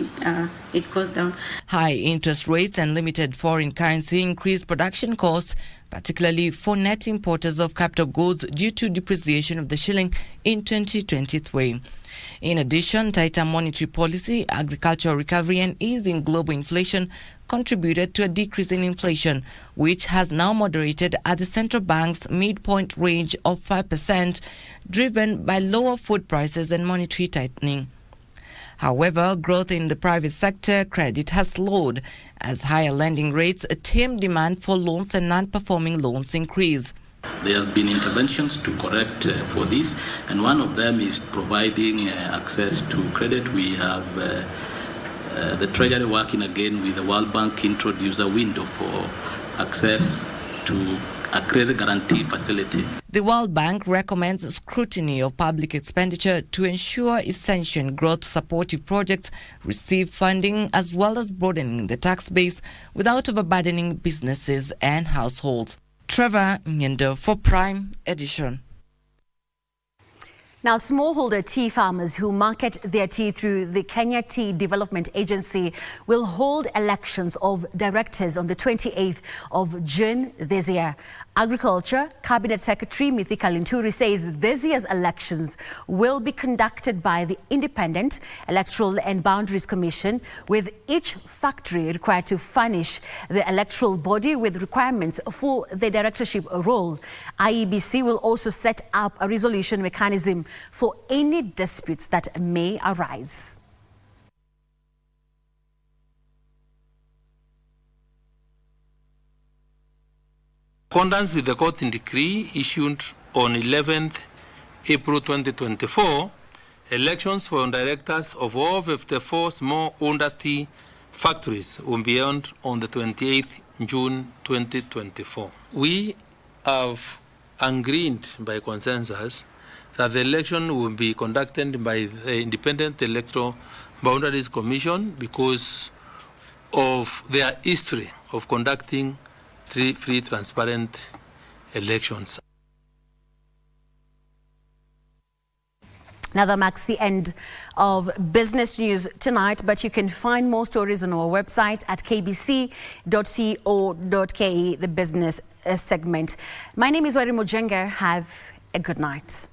it goes down. High interest rates and limited foreign currency increased production costs, particularly for net importers of capital goods due to depreciation of the shilling in 2023. In addition, tighter monetary policy, agricultural recovery and easing global inflation contributed to a decrease in inflation, which has now moderated at the central bank's midpoint range of 5%, driven by lower food prices and monetary tightening. However, growth in the private sector credit has slowed as higher lending rates tame demand for loans and non-performing loans increase. There has been interventions to correct for this, and one of them is providing access to credit. We have the Treasury working again with the World Bank introduce a window for access to a credit guarantee facility. The World Bank recommends scrutiny of public expenditure to ensure essential growth-supportive projects receive funding as well as broadening the tax base without overburdening businesses and households. Trevor Nyendo for Prime Edition. Now, smallholder tea farmers who market their tea through the Kenya Tea Development Agency will hold elections of directors on the 28th of June this year. Agriculture Cabinet Secretary Mithika Linturi says this year's elections will be conducted by the Independent Electoral and Boundaries Commission, with each factory required to furnish the electoral body with requirements for the directorship role. IEBC will also set up a resolution mechanism for any disputes that may arise. Accordance with the court decree issued on 11th April 2024, elections for directors of all 54 smallholder tea factories will be held on the 28th June 2024. We have agreed by consensus that the election will be conducted by the Independent Electoral Boundaries Commission because of their history of conducting free, transparent elections. Now that marks the end of business news tonight, but you can find more stories on our website at kbc.co.ke, the business segment. My name is Wari Mojenga. Have a good night.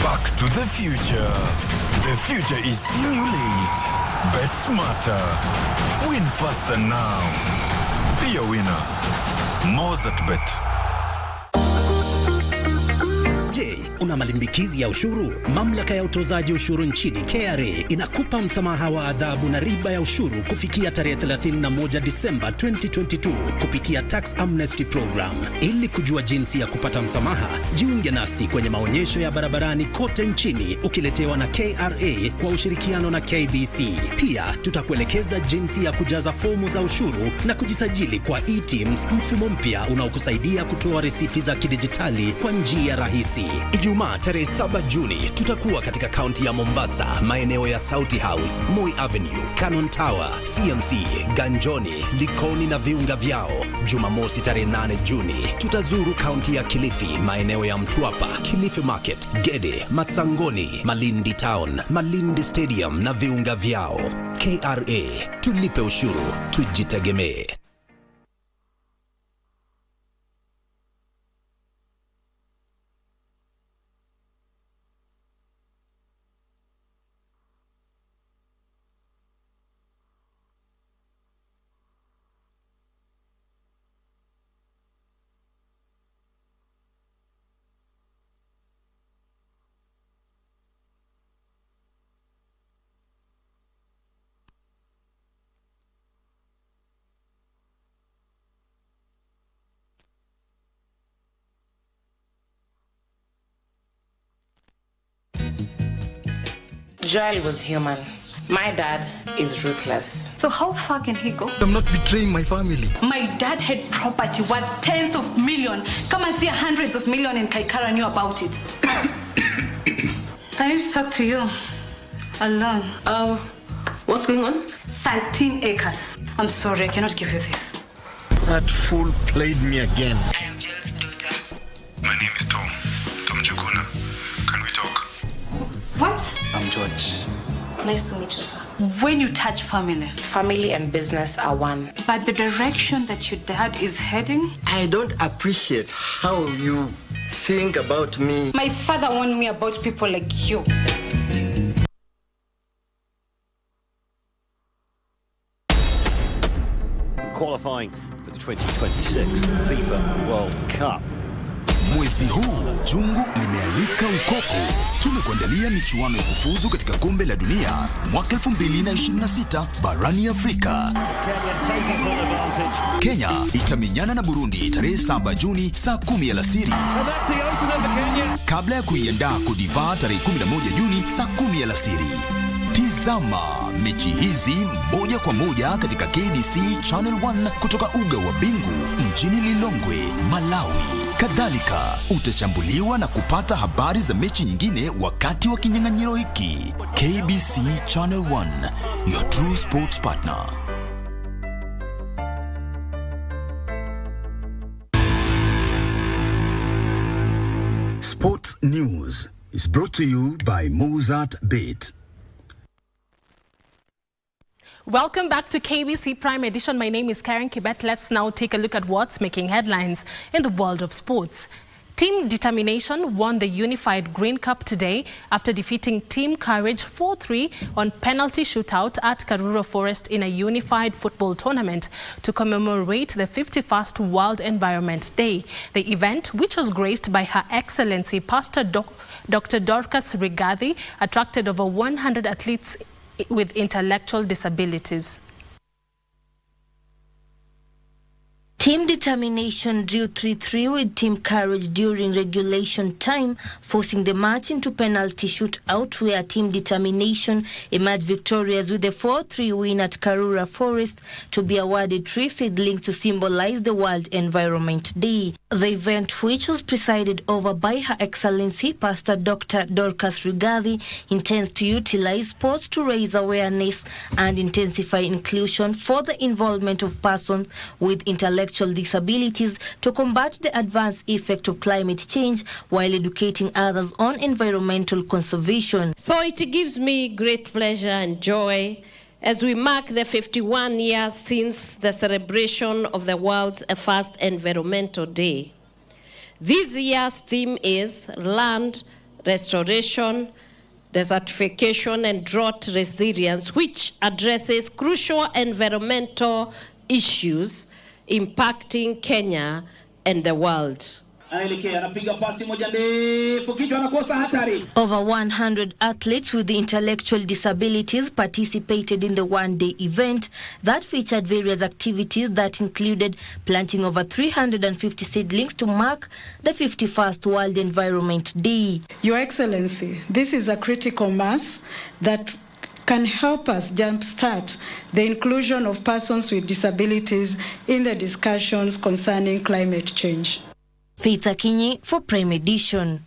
Back to the future. The future is simulate. Bet smarter. Win faster now. Be a winner. Mozartbet. Je, una malimbikizi ya ushuru? Mamlaka ya utozaji ushuru nchini KRA inakupa msamaha wa adhabu na riba ya ushuru kufikia tarehe 31 Disemba 2022 kupitia Tax Amnesty Program. Ili kujua jinsi ya kupata msamaha, jiunge nasi kwenye maonyesho ya barabarani kote nchini ukiletewa na KRA kwa ushirikiano na KBC. Pia tutakuelekeza jinsi ya kujaza fomu za ushuru na kujisajili kwa e-Teams, mfumo mpya unaokusaidia kutoa risiti za kidijitali kwa njia rahisi. Ijumaa tarehe 7 Juni tutakuwa katika kaunti ya Mombasa, maeneo ya Sauti House, Moi Avenue, Cannon Tower, CMC, Ganjoni, Likoni na viunga vyao. Jumamosi tarehe 8 Juni tutazuru kaunti ya Kilifi, maeneo ya Mtwapa, Kilifi Market, Gede, Matsangoni, Malindi Town, Malindi Stadium na viunga vyao. KRA, tulipe ushuru, tujitegemee. Joel was human. My dad is ruthless. So how far can he go? I'm not betraying my family. My dad had property worth tens of millions. Come and see hundreds of millions and Kaikara knew about it. I need to talk to you. Alone. What's going on? 13 acres. I'm sorry, I cannot give you this. That fool played me again. I am Joel's daughter. My name is Tom. Tom Chuguna. Can we talk? What? I'm George. Nice to meet you, sir. When you touch family. Family and business are one. But the direction that your dad is heading? I don't appreciate how you think about me. My father warned me about people like you. Qualifying for the 2026 FIFA World Cup. Mwezi huu chungu limealika ukoko. Tumekuandalia michuano ya kufuzu katika kombe la dunia mwaka 2026 barani Afrika. Kenya itamenyana na Burundi tarehe 7 Juni saa 10 alasiri. Kabla ya kuiandaa Cote d'Ivoire tarehe 11 Juni saa 10 alasiri. Tizama mechi hizi moja kwa moja katika KBC Channel 1 kutoka uga wa Bingu mjini Lilongwe, Malawi. Kadhalika utachambuliwa na kupata habari za mechi nyingine wakati wa kinyang'anyiro hiki. KBC Channel 1, your true sports partner. Sports News is brought to you by Mozartbet. Welcome back to KBC Prime Edition. My name is Karen Kibet. Let's now take a look at what's making headlines in the world of sports. Team Determination won the Unified Green Cup today after defeating Team Courage 4-3 on penalty shootout at Karura Forest in a unified football tournament to commemorate the 51st World Environment Day. The event, which was graced by Her Excellency Pastor Dr. Dorcas Rigathi, attracted over 100 athletes with intellectual disabilities. Team Determination drew 3-3 with Team Courage during regulation time, forcing the match into penalty shootout where Team Determination emerged victorious with a 4-3 win at Karura Forest to be awarded tree seedlings to symbolize the World Environment Day. The event, which was presided over by Her Excellency Pastor Dr. Dorcas Rigathi, intends to utilize sports to raise awareness and intensify inclusion for the involvement of persons with intellectual disabilities to combat the adverse effect of climate change while educating others on environmental conservation. So it gives me great pleasure and joy as we mark the 51 years since the celebration of the world's first Environmental Day. This year's theme is Land Restoration, desertification and drought resilience, which addresses crucial environmental issues impacting Kenya and the world. Over 100 athletes with intellectual disabilities participated in the one-day event that featured various activities that included planting over 350 seedlings to mark the 51st World Environment Day. Your Excellency, this is a critical mass that can help us jumpstart the inclusion of persons with disabilities in the discussions concerning climate change. Faith Akinyi for Prime Edition.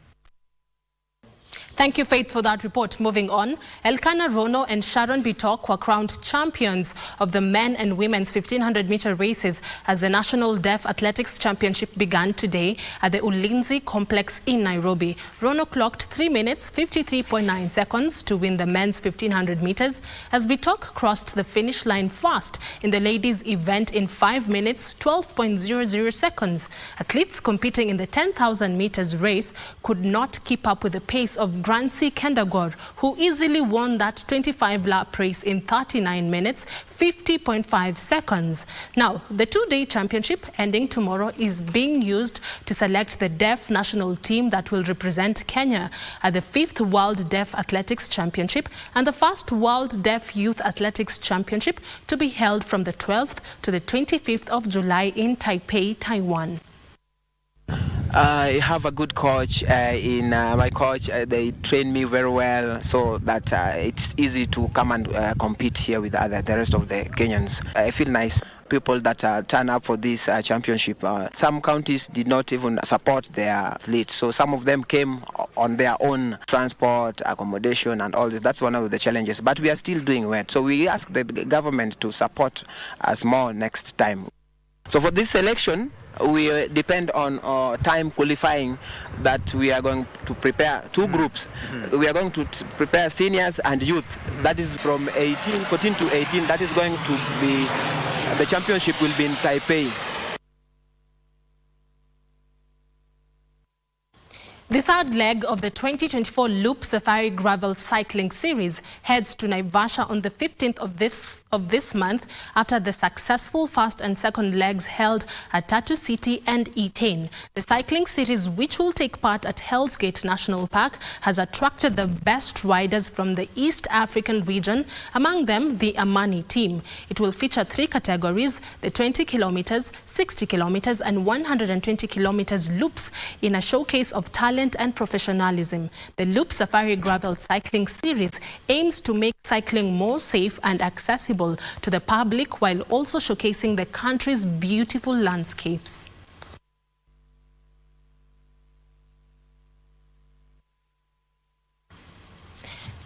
Thank you, Faith, for that report. Moving on, Elkanah Rono and Sharon Bitok were crowned champions of the men and women's 1500-meter races as the National Deaf Athletics Championship began today at the Ulinzi Complex in Nairobi. Rono clocked 3 minutes, 53.9 seconds to win the men's 1500 meters as Bitok crossed the finish line fast in the ladies' event in 5 minutes, 12.00 seconds. Athletes competing in the 10,000 meters race could not keep up with the pace of Grancy Kendagor, who easily won that 25-lap race in 39 minutes, 50.5 seconds. Now, the two-day championship ending tomorrow is being used to select the deaf national team that will represent Kenya at the 5th World Deaf Athletics Championship and the 1st World Deaf Youth Athletics Championship to be held from the 12th to the 25th of July in Taipei, Taiwan. I have a good coach. My coach, they train me very well, so that it's easy to come and compete here with the rest of the Kenyans. I feel nice. People that turn up for this championship, some counties did not even support their athletes, so some of them came on their own transport, accommodation and all this. That's one of the challenges, but we are still doing well. So we ask the government to support us more next time. So for this selection, we depend on time qualifying that we are going to prepare two groups. We are going to prepare seniors and youth. That is from 14 to 18. That is going to be, the championship will be in Taipei. The third leg of the 2024 Loop Safari Gravel Cycling Series heads to Naivasha on the 15th of this month after the successful first and second legs held at Tatu City and Iten. The cycling series, which will take part at Hell's Gate National Park, has attracted the best riders from the East African region, among them the Amani team. It will feature 3 categories, the 20 kilometers, 60 kilometers and 120 kilometers loops in a showcase of talent and professionalism. The Loop Safari Gravel Cycling Series aims to make cycling more safe and accessible to the public while also showcasing the country's beautiful landscapes.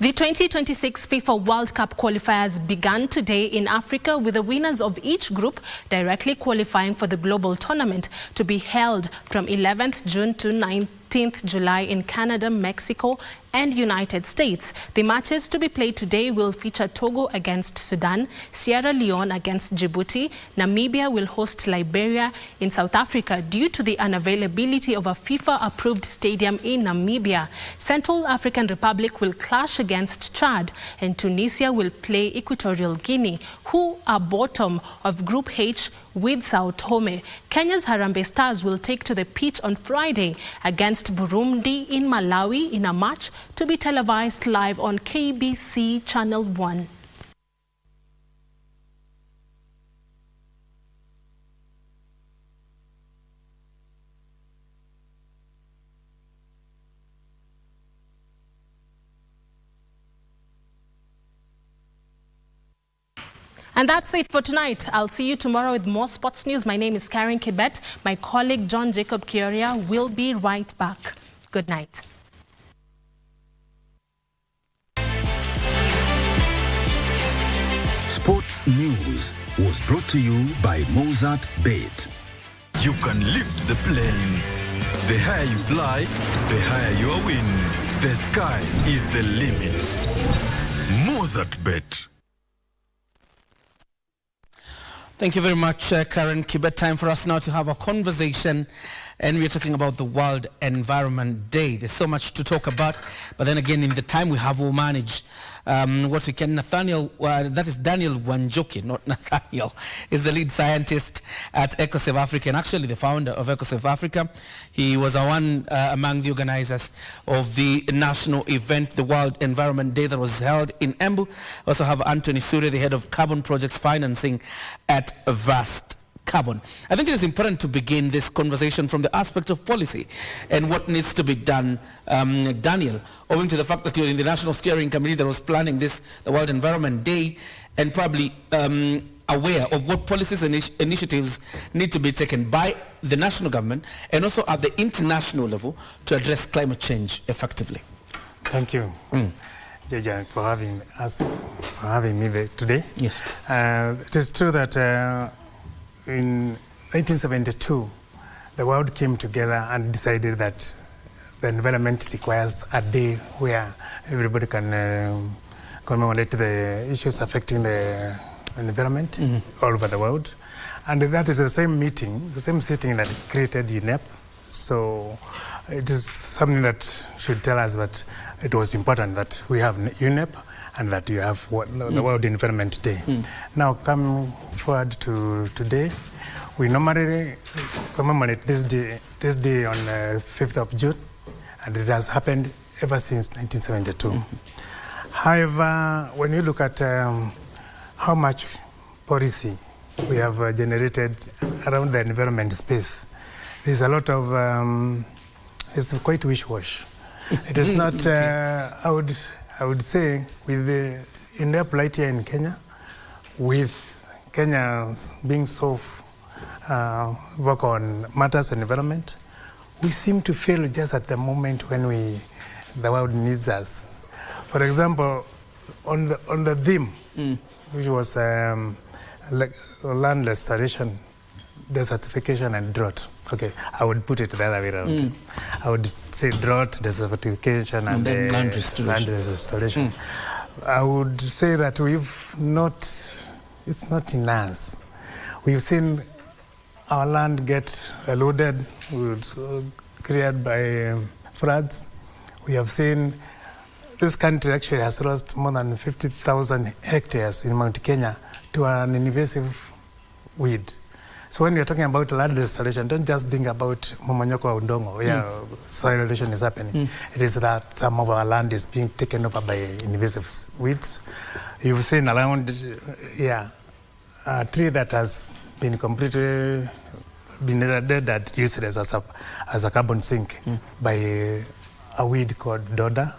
The 2026 FIFA World Cup qualifiers began today in Africa with the winners of each group directly qualifying for the global tournament to be held from 11th June to 19th July in Canada, Mexico and United States. The matches to be played today will feature Togo against Sudan, Sierra Leone against Djibouti, Namibia will host Liberia. In South Africa, due to the unavailability of a FIFA-approved stadium in Namibia, Central African Republic will clash against Chad and Tunisia will play Equatorial Guinea, who are bottom of Group H with Sao Tome. Kenya's Harambee Stars will take to the pitch on Friday against Burundi in Malawi in a match to be televised live on KBC Channel 1. And that's it for tonight. I'll see you tomorrow with more sports news. My name is Karen Kibet. My colleague John Jacob Kioria will be right back. Good night. Sports News was brought to you by Mozart Bet. You can lift the plane. The higher you fly, the higher your win. The sky is the limit. Mozart Bet. Thank you very much, Karen Kibet. Time for us now to have a conversation and we're talking about the World Environment Day. There's so much to talk about, but then again, in the time we have, we'll manage what we can. Nathaniel, that is Daniel Wanjoki, not Nathaniel, is the lead scientist at EcoSave Africa, and actually the founder of EcoSave Africa. He was one among the organizers of the national event, the World Environment Day, that was held in Embu. We also have Anthony Sure, the head of Carbon Projects Financing at Vast Carbon. I think it is important to begin this conversation from the aspect of policy and what needs to be done. Daniel, owing to the fact that you're in the National Steering Committee that was planning this, the World Environment Day, and probably aware of what policies and initiatives need to be taken by the national government and also at the international level to address climate change effectively. Thank you, Jaja, for having us, for having me today. Yes. It is true that in 1972, the world came together and decided that the environment requires a day where everybody can commemorate the issues affecting the environment all over the world. And that is the same meeting, the same sitting that created UNEP. So it is something that should tell us that it was important that we have UNEP and that you have the World Environment Day. Now, coming forward to today, we normally commemorate this day on 5th of June, and it has happened ever since 1972. However, when you look at how much policy we have generated around the environment space, there's a lot of, it's quite wish-wash. It is not, I would say, with the UNEP right here in Kenya, with Kenya being so work on matters and environment, we seem to fail just at the moment when the world needs us. For example, on the theme, which was land restoration, desertification and drought. Okay, I would put it the other way around. I would say drought, desertification, and then land restoration. I would say that it's not in us. We've seen our land get eroded, cleared by floods. We have seen this country actually has lost more than 50,000 hectares in Mount Kenya to an invasive weed. So when you're talking about land restoration, don't just think about momonyoko wa udongo, where soil erosion is happening. It is that some of our land is being taken over by invasive weeds. You've seen around, a tree that has been completely dead, useless as a carbon sink by a weed called Doda,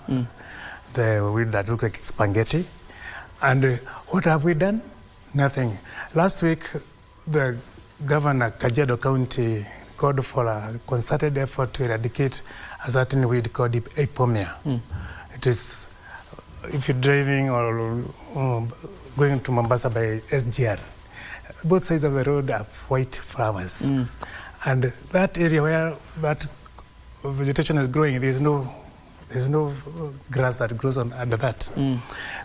the weed that looks like spaghetti. And what have we done? Nothing. Last week, the Governor Kajiado County called for a concerted effort to eradicate a certain weed called Ipomia. It is, if you're driving or going to Mombasa by SGR, both sides of the road have white flowers. And that area where that vegetation is growing, there's no grass that grows under that.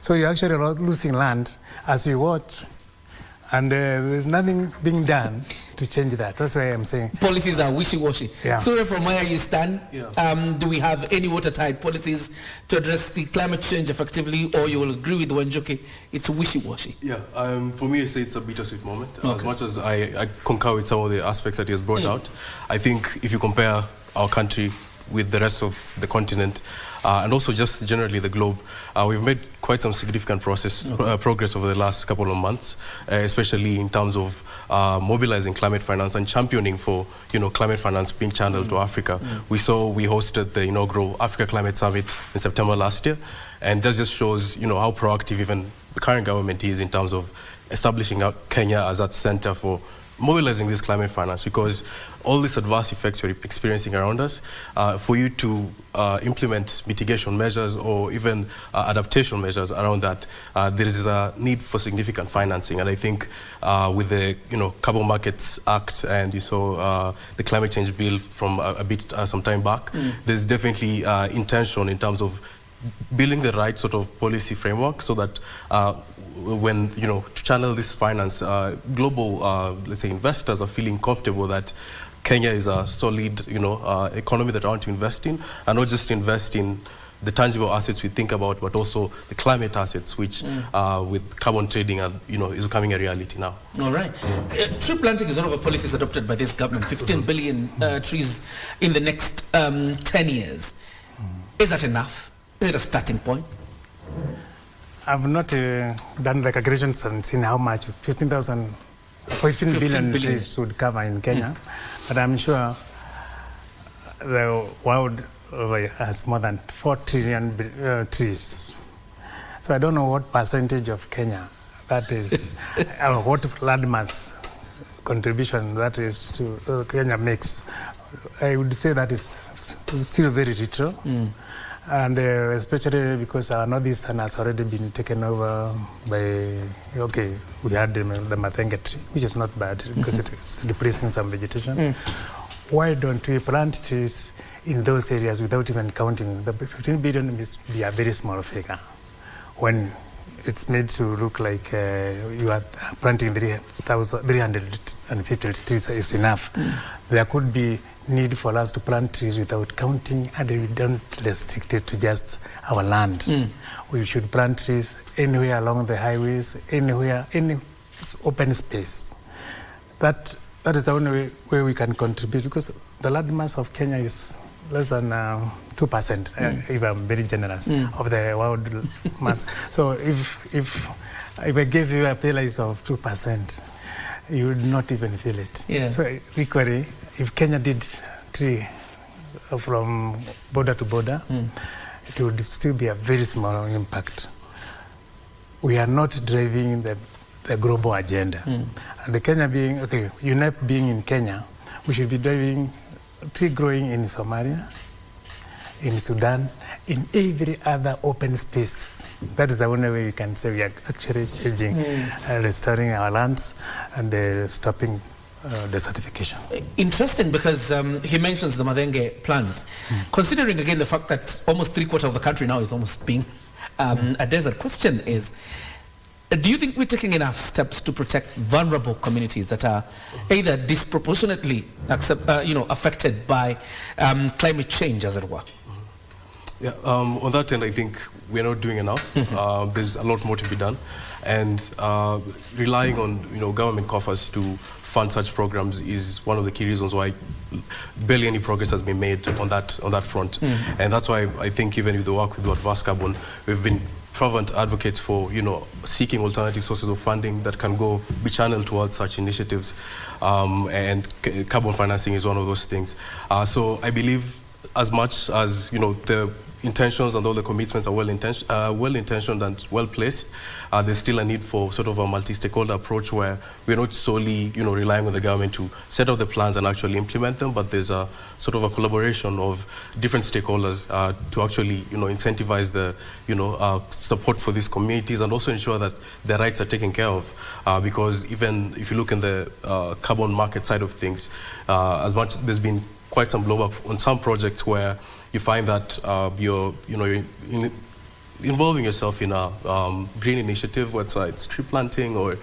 So you're actually losing land as you watch. And there's nothing being done to change that. That's why I'm saying policies are wishy-washy. So from where you stand, do we have any watertight policies to address the climate change effectively, or you will agree with Wanjoki, it's wishy-washy? For me, I say it's a bittersweet moment. As much as I concur with some of the aspects that he has brought out, I think if you compare our country with the rest of the continent, and also just generally the globe, we've made quite some significant progress over the last couple of months, especially in terms of mobilizing climate finance and championing for climate finance being channeled to Africa. We hosted the inaugural Africa Climate Summit in September last year, and that just shows how proactive even the current government is in terms of establishing Kenya as that center for mobilizing this climate finance, because all these adverse effects we're experiencing around us, for you to implement mitigation measures or even adaptation measures around that, there is a need for significant financing. And I think with the Carbon Markets Act, and you saw the climate change bill from some time back, there's definitely intention in terms of building the right sort of policy framework so that when, to channel this finance, global, let's say, investors are feeling comfortable that Kenya is a solid, economy that I want to invest in, and not just invest in the tangible assets we think about, but also the climate assets, which with carbon trading, is becoming a reality now. All right. Tree planting is one of the policies adopted by this government, 15 billion trees in the next 10 years. Is that enough? Is it a starting point? I've not done the calculations and seen how much 15 billion trees would cover in Kenya, but I'm sure the world has more than 4 trillion trees. So I don't know what percentage of Kenya that is, or what landmass contribution that is to Kenya makes. I would say that is still very little. And especially because our northeastern has already been taken over by, we had the Mathenge tree, which is not bad because it's replacing some vegetation. Why don't we plant trees in those areas without even counting? The 15 billion must be a very small figure when it's made to look like you are planting 350 trees is enough. There could be need for us to plant trees without counting, and we don't restrict it to just our land. We should plant trees anywhere along the highways, anywhere, any open space. That is the only way we can contribute, because the land mass of Kenya is less than 2%, if I'm very generous, of the world mass. So if I gave you a pay rise of 2%, you would not even feel it. So equally, if Kenya did tree from border to border, it would still be a very small impact. We are not driving the global agenda. And the Kenya being, UNEP being in Kenya, we should be driving tree growing in Somalia, in Sudan, in every other open space. That is the only way we can say we are actually changing, restoring our lands and stopping desertification. Interesting, because he mentions the Mathenge plant. Considering again the fact that almost 3/4 of the country now is almost being a desert, question is, do you think we're taking enough steps to protect vulnerable communities that are either disproportionately affected by climate change, as it were? Yeah, on that end, I think we're not doing enough. There's a lot more to be done, and relying on government coffers to fund such programs is one of the key reasons why barely any progress has been made on that front. And that's why I think even with the work with Advanced Carbon, we've been fervent advocates for seeking alternative sources of funding that can be channeled towards such initiatives, and carbon financing is one of those things. So I believe, as much as the intentions and all the commitments are well-intentioned and well-placed, there's still a need for sort of a multi-stakeholder approach where we're not solely relying on the government to set up the plans and actually implement them, but there's a sort of a collaboration of different stakeholders to actually incentivize the support for these communities, and also ensure that their rights are taken care of, because even if you look in the carbon market side of things, as much there's been quite some blowback on some projects where you find that you're involving yourself in a green initiative, whether it's tree planting or it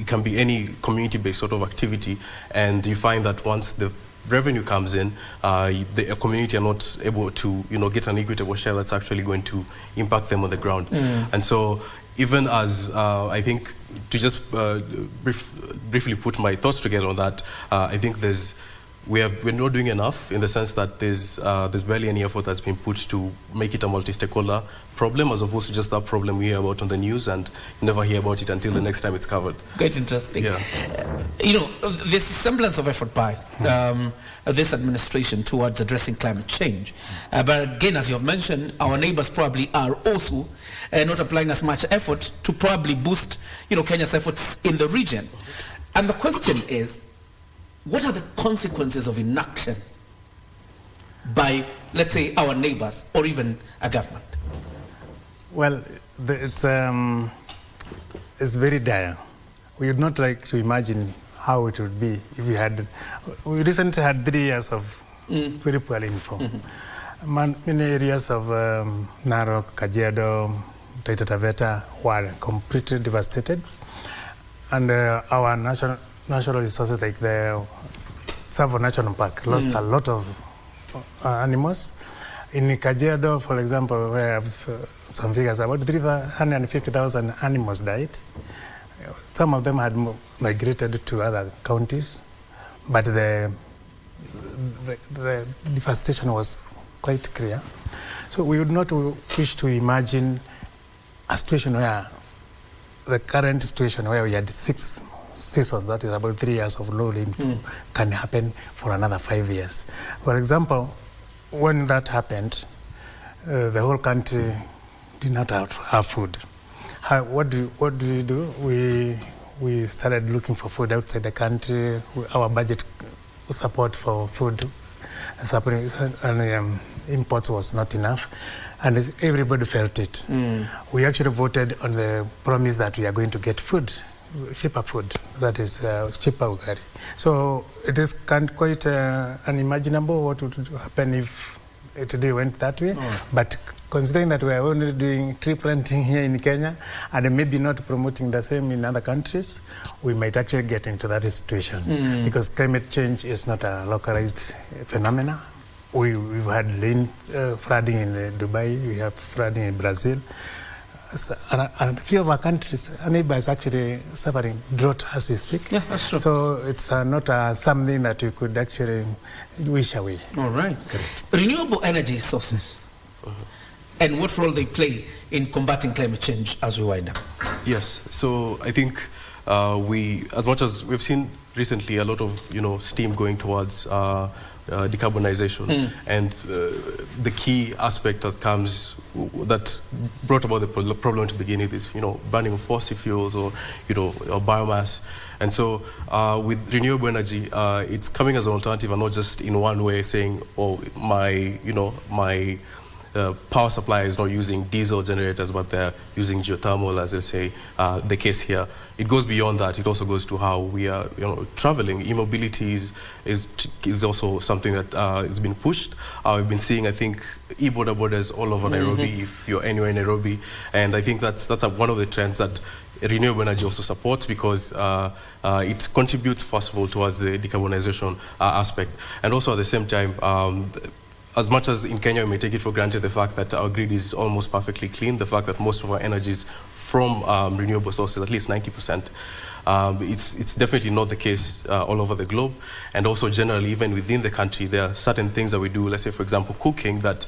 can be any community-based sort of activity, and you find that once the revenue comes in, the community are not able to get an equitable share that's actually going to impact them on the ground. And so even as I think, to just briefly put my thoughts together on that, I think we're not doing enough, in the sense that there's barely any effort that's been put to make it a multi-stakeholder problem, as opposed to just that problem we hear about on the news and never hear about it until the next time it's covered. Quite interesting. There's a semblance of effort by this administration towards addressing climate change. But again, as you have mentioned, our neighbors probably are also not applying as much effort to probably boost Kenya's efforts in the region. And the question is, what are the consequences of inaction by, let's say, our neighbors or even a government? Well, it's very dire. We would not like to imagine how it would be if we recently had 3 years of very poor info. Many areas of Narok, Kajiado, Taita Taveta were completely devastated, and our natural resources like the Tsavo National Park lost a lot of animals. In Kajiado, for example, where I have some figures, about 350,000 animals died. Some of them had migrated to other counties, but the devastation was quite clear. So we would not wish to imagine a situation where the current situation where we had 6 seasons, that is about 3 years of low rainfall, can happen for another 5 years. For example, when that happened, the whole country did not have food. What do we do? We started looking for food outside the country. Our budget support for food and imports was not enough, and everybody felt it. We actually voted on the promise that we are going to get food, cheaper food, that is cheaper ugari. So it is quite unimaginable what would happen if it went that way. But considering that we are only doing tree planting here in Kenya and maybe not promoting the same in other countries, we might actually get into that situation because climate change is not a localized phenomenon. We've had flooding in Dubai, we have flooding in Brazil. So, and a few of our countries, our neighbors actually suffering drought as we speak. Yeah, that's true. So it's not something that we could actually wish away. All right. Correct. Renewable energy sources and what role they play in combating climate change as we wind up. Yes. So I think as much as we've seen recently a lot of steam going towards decarbonization, and the key aspect that brought about the problem to begin with is burning of fossil fuels or biomass. And so with renewable energy, it's coming as an alternative and not just in one way saying, oh, my power supply is not using diesel generators, but they're using geothermal, as they say, the case here. It goes beyond that. It also goes to how we are, traveling. E-mobility is also something that has been pushed. We've been seeing, I think, e-border borders all over Nairobi, if you're anywhere in Nairobi. And I think that's one of the trends that renewable energy also supports because it contributes, first of all, towards the decarbonization aspect. And also at the same time, as much as in Kenya we may take it for granted the fact that our grid is almost perfectly clean, the fact that most of our energy is from renewable sources, at least 90%, it's definitely not the case all over the globe. And also generally, even within the country, there are certain things that we do, let's say, for example, cooking, that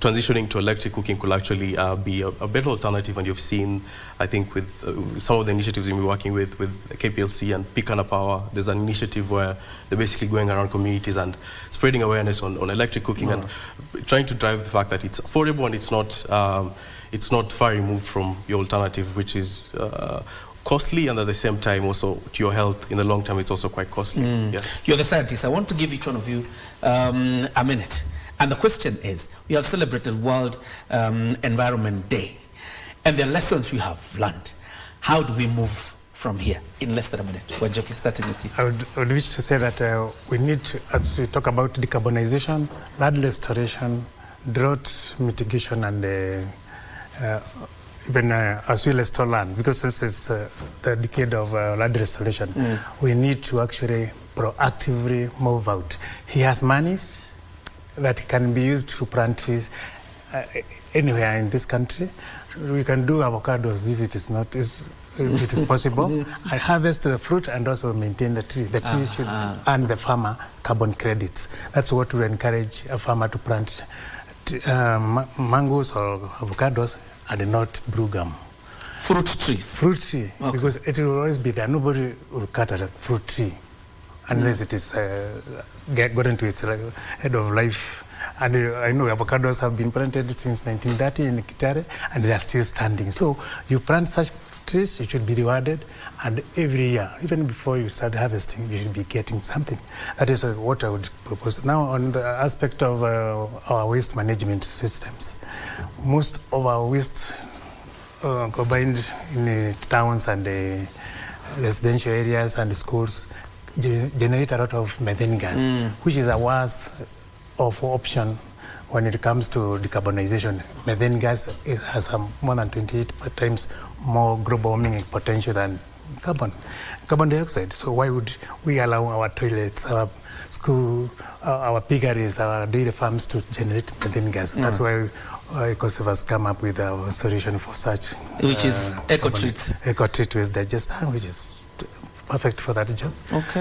transitioning to electric cooking could actually be a better alternative. And you've seen, I think, with some of the initiatives we're working with KPLC and Pikana Power, there's an initiative where they're basically going around communities and spreading awareness on electric cooking and trying to drive the fact that it's affordable and it's not far removed from your alternative, which is costly, and at the same time also to your health in the long term, it's also quite costly. Yes. You're the scientist. I want to give each one of you a minute. And the question is, we have celebrated World Environment Day, and there are lessons we have learned. How do we move from here in less than a minute? Wanjoki, starting with you. I would wish to say that we need to, as we talk about decarbonization, land restoration, drought mitigation, and even as we restore land, because this is the decade of land restoration, we need to actually proactively move out. He has monies that can be used to plant trees anywhere in this country. We can do avocados if it is possible, and harvest the fruit and also maintain the tree. The tree should earn the farmer carbon credits. That's what we encourage a farmer to plant mangoes or avocados and not blue gum. Fruit trees? Fruit tree, because it will always be there. Nobody will cut a fruit tree unless it is gotten to its head of life. And I know avocados have been planted since 1930 in Kitare, and they are still standing. So you plant such trees, you should be rewarded, and every year, even before you start harvesting, you should be getting something. That is what I would propose. Now, on the aspect of our waste management systems, most of our waste combined in the towns and the residential areas and the schools generate a lot of methane gas, which is a worse of option when it comes to decarbonization. Methane gas has more than 28 times more global warming potential than carbon dioxide. So why would we allow our toilets, our school, our piggeries, our dairy farms to generate methane gas? That's why EcoSave has come up with a solution for such. Which is EcoTreat. EcoTreat waste digester, which is perfect for that job,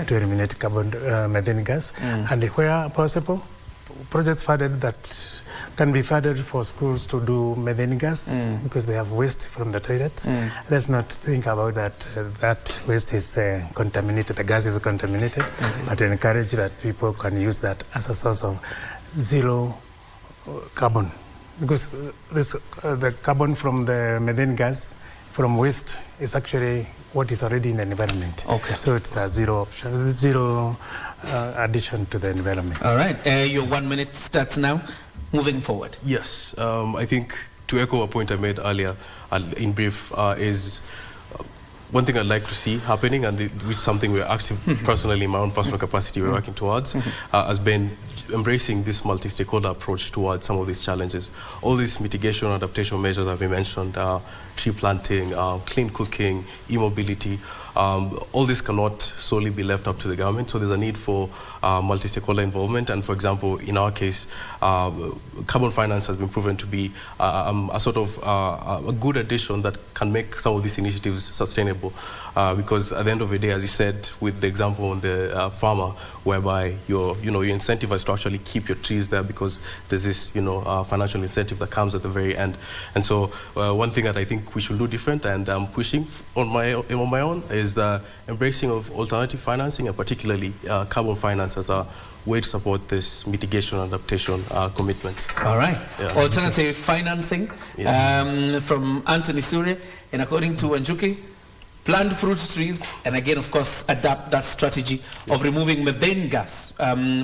to eliminate carbon methane gas. And where possible, projects funded that can be funded for schools to do methane gas because they have waste from the toilets. Let's not think about that. That waste is contaminated, the gas is contaminated, but encourage that people can use that as a source of zero carbon. Because the carbon from the methane gas from waste is actually what is already in the environment. So it's a zero option, zero addition to the environment. All right, your 1 minute starts now. Moving forward. Yes, I think to echo a point I made earlier in brief is one thing I'd like to see happening, and which something we're active personally in my own personal capacity we're working towards, has been embracing this multi-stakeholder approach towards some of these challenges. All these mitigation and adaptation measures have been mentioned, tree planting, clean cooking, e-mobility, all this cannot solely be left up to the government, so there's a need for multi-stakeholder involvement. And for example, in our case, carbon finance has been proven to be a sort of a good addition that can make some of these initiatives sustainable, because at the end of the day, as you said, with the example on the farmer, whereby you're incentivized to actually keep your trees there because there's this financial incentive that comes at the very end. And so one thing that I think we should do different, and I'm pushing on my own, is the embracing of alternative financing, and particularly carbon finance as a way to support this mitigation and adaptation commitments. All right. Alternative financing from Anthony Surya, and according to Wanjuki, plant fruit trees, and again, of course, adapt that strategy of removing methane gas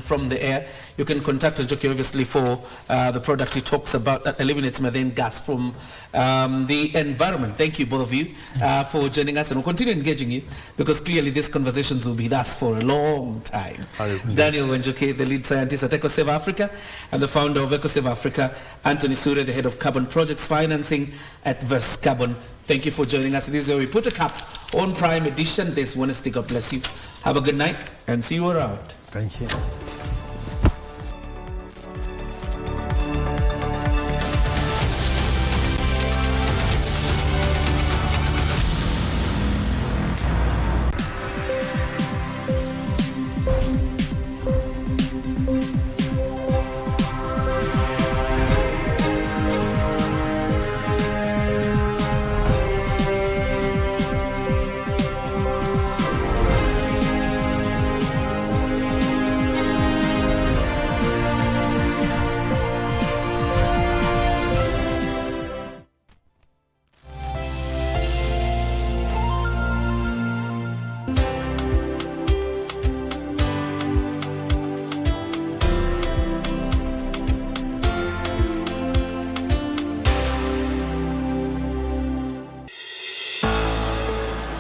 from the air. You can contact Wanjuki, obviously, for the product he talks about that eliminates methane gas from the environment. Thank you, both of you, for joining us, and we'll continue engaging you, because clearly these conversations will be with us for a long time. 100%. Daniel Wanjuki, the lead scientist at EcoSave Africa, and the founder of EcoSave Africa, Anthony Surya, the head of carbon projects financing at Verse Carbon. Thank you for joining us. This is where we put a cap on Prime Edition this Wednesday. God bless you. Have a good night and see you around. Thank you.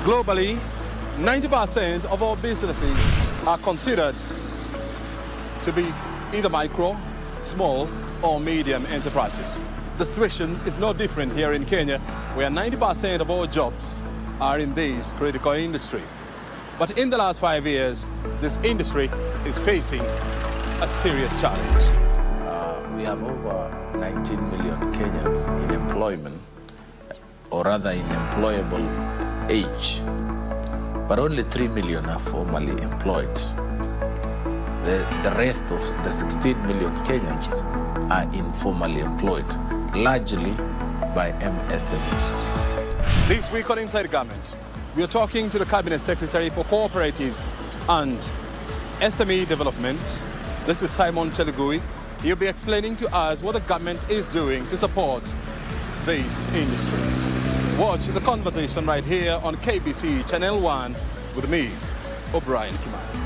Globally, 90% of all businesses are considered to be either micro, small, or medium enterprises. The situation is no different here in Kenya, where 90% of all jobs are in this critical industry. But in the last 5 years, this industry is facing a serious challenge. We have over 19 million Kenyans in employment, or rather in employable age, but only 3 million are formally employed. The rest of the 16 million Kenyans are informally employed, largely by MSMEs. This week on Inside Government, we are talking to the Cabinet Secretary for Cooperatives and SME Development. This is Simon Chelugui. He'll be explaining to us what the government is doing to support this industry. Watch the conversation right here on KBC Channel 1 with me, O'Brien Kimani.